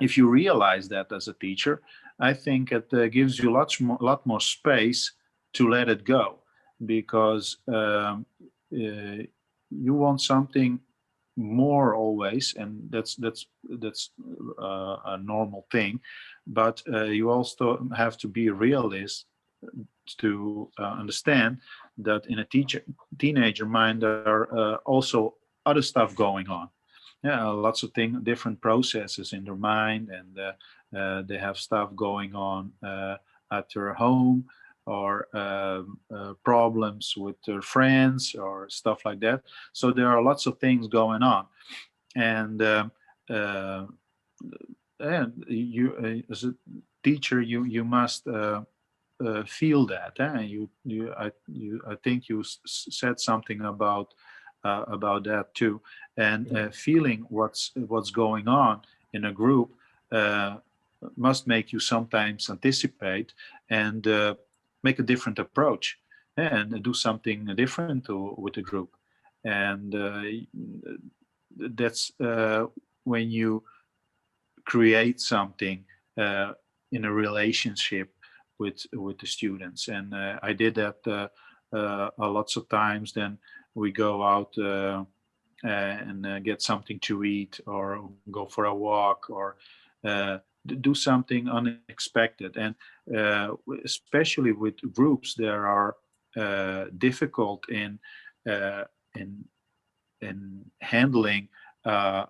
if you realize that as a teacher, I think it gives you lot more space to let it go, because you want something more always, and that's a normal thing. But you also have to be a realist to understand that in a teenager mind there are also other stuff going on. Yeah, lots of different processes in their mind, and they have stuff going on at their home, or problems with their friends or stuff like that. So there are lots of things going on, and uh, you as a teacher, you must feel that. I think you said something about that too, and Yeah. feeling what's going on in a group uh, must make you sometimes anticipate and make a different approach and do something different with the group. And that's when you create something uh, in a relationship with the students. And I did that lots of times. Then we go out and get something to eat or go for a walk or uh, do something unexpected. And especially with groups that are difficult uh, in handling a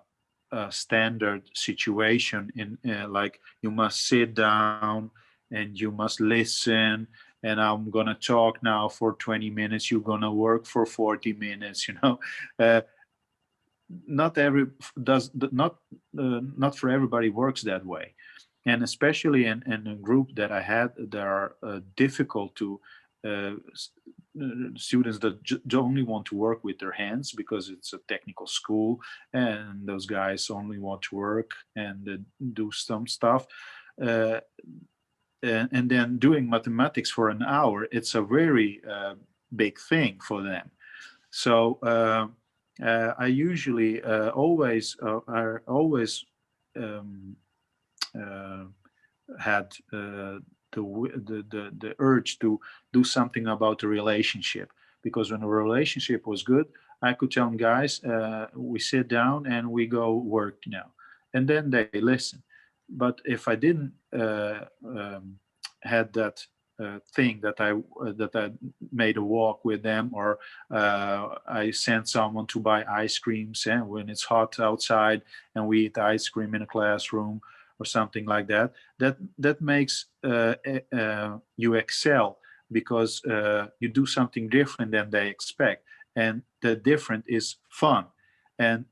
standard situation, in like you must sit down and you must listen, and I'm gonna talk now for 20 minutes, you're gonna work for 40 minutes, uh, not every does not for everybody works that way. And especially in a group that I had that are difficult to uh, students that only want to work with their hands because it's a technical school, and those guys only want to work and do some stuff, uh, and then doing mathematics for an hour, it's a very big thing for them. So I usually always um, uh, had the urge to do something about the relationship, because when the relationship was good, I could tell them, guys, we sit down and we go work now, and then they listen. But if I didn't had that thing that I made a walk with them, or I sent someone to buy ice creams, and when it's hot outside and we eat ice cream in a classroom or something like that, that makes you excel, because you do something different than they expect, and the different is fun, and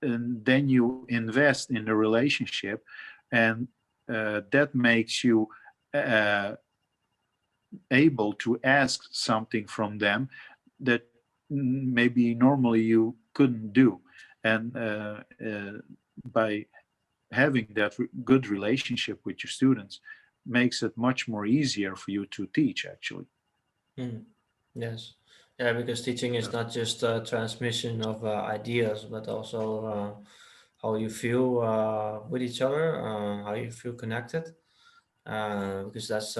and then you invest in the relationship, and that makes you uh, able to ask something from them that maybe normally you couldn't do. And by having that good relationship with your students makes it much more easier for you to teach, actually. Mm. Yes. Yeah, because teaching is not just a transmission of ideas, but also how you feel with each other, how you feel connected. Because that's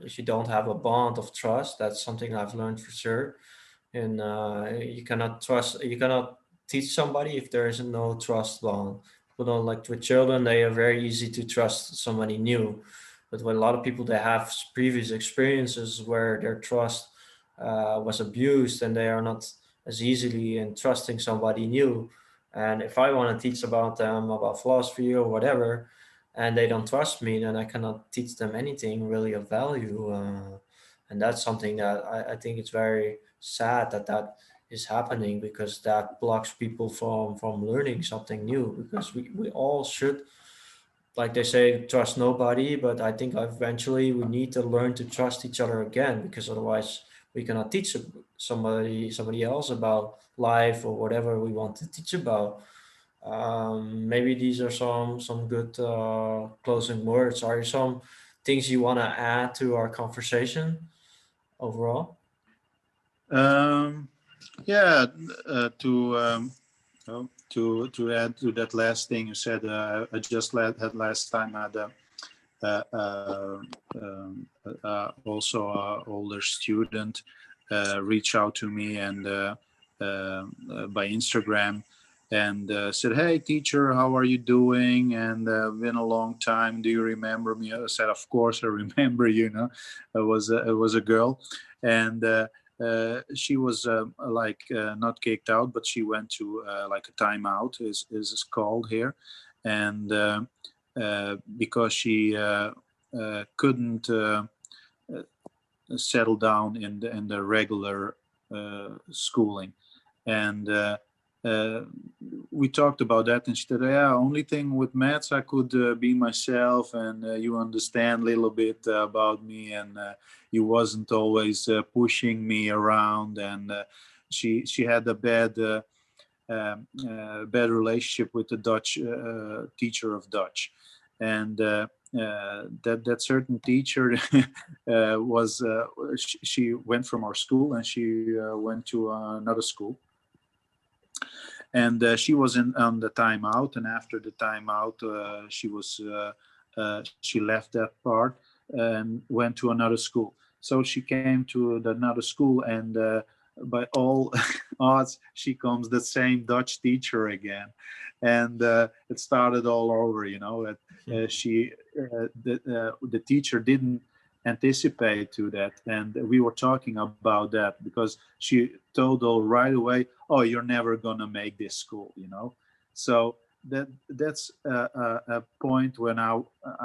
if you don't have a bond of trust, that's something I've learned for sure. And you cannot teach somebody if there is no trust bond. People don't, like with children, they are very easy to trust somebody new, but with a lot of people, they have previous experiences where their trust was abused, and they are not as easily in trusting somebody new. And if I want to teach about them about philosophy or whatever, and they don't trust me, then I cannot teach them anything really of value. And that's something that I think it's very sad that that is happening, because that blocks people from learning something new, because we all should, like they say, trust nobody, but I think eventually we need to learn to trust each other again, because otherwise we cannot teach somebody else about life or whatever we want to teach about. Maybe these are some good closing words. Are there some things you want to add to our conversation overall? um, yeah, to add to that last thing you said, I just had last time I had uh, uh, also a older student reach out to me, and by Instagram, and said, "Hey, teacher, how are you doing? And been a long time. Do you remember me?" I said, "Of course, I remember you." It was a girl, and she was like not kicked out, but she went to like a timeout, is called here, and because she couldn't uh, settle down in the regular schooling, and uh, we talked about that, and she said, "Yeah, only thing with maths, I could be myself, and you understand a little bit about me, and you wasn't always pushing me around." And she had a bad relationship with the Dutch teacher of Dutch, and that certain teacher was she went from our school, and she went to another school, and she was in on the timeout, and after the timeout she left that part and went to another school. So she came to another school, and by all odds, she comes the same Dutch teacher again, and it started all over. She the teacher didn't anticipate to that, and we were talking about that because she told all right away, "Oh, you're never gonna make this school," So that's a point when I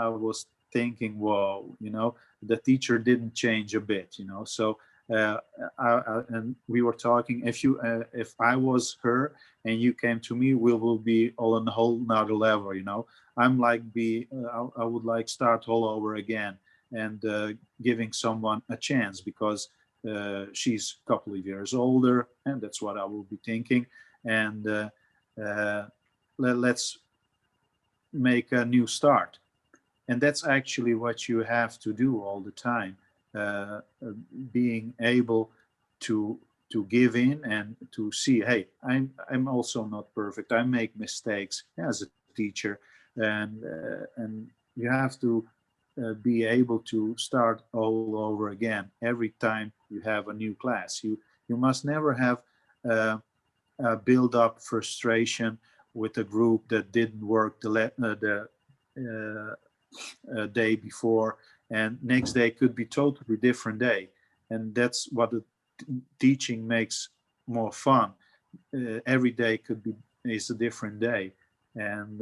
was thinking, whoa, the teacher didn't change a bit, So uh, and we were talking. If I was her and you came to me, we will be on a whole nother level. I'm like I would like start all over again and giving someone a chance because she's a couple of years older, and that's what I will be thinking. And uh, let's make a new start. And that's actually what you have to do all the time, uh, being able to give in and to see, hey, I'm also not perfect. I make mistakes as a teacher, and you have to be able to start all over again every time you have a new class. You must never have build up frustration with a group that didn't work the day before, and next day could be totally different day, and that's what the teaching makes more fun. Every day could be is a different day, and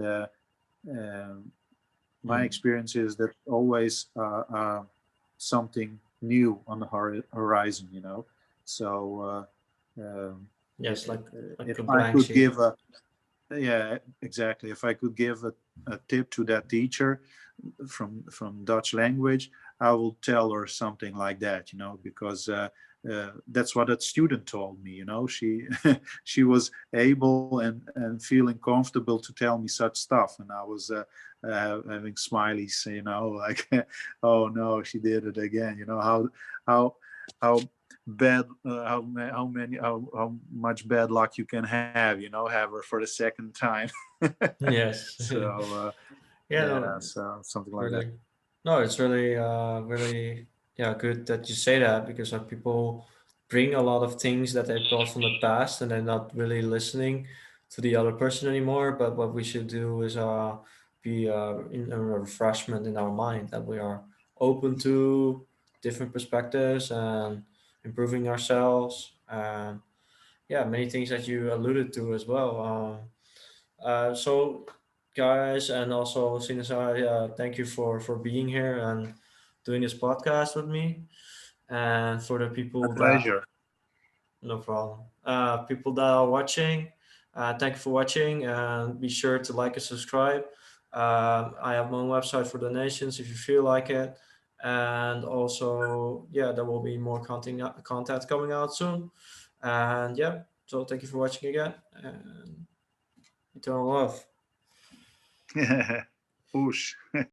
my Mm. experience is that always something new on the horizon. So Yes, like if a I blank could sheet. give a yeah, exactly. If I could give a tip to that teacher from Dutch language, I will tell her something like that, because that's what that student told me. She she was able and feeling comfortable to tell me such stuff, and I was having smileys, like, oh no, she did it again. How how bad how many how much bad luck you can have, have her for the second time. Yes. So Yeah, yeah, no, so something like that. really. No, it's really, really, yeah, good that you say that because people bring a lot of things that they brought from the past and they're not really listening to the other person anymore. But what we should do is be in a refreshment in our mind that we are open to different perspectives and improving ourselves. And yeah, many things that you alluded to as well. So, guys, and also Sinisa, thank you for being here and doing this podcast with me. And for the My people that, pleasure. no problem, people that are watching, thank you for watching, and be sure to like and subscribe. I have my own website for donations if you feel like it, and also, yeah, there will be more content coming out soon. And yeah, so thank you for watching again, and eternal love. Push.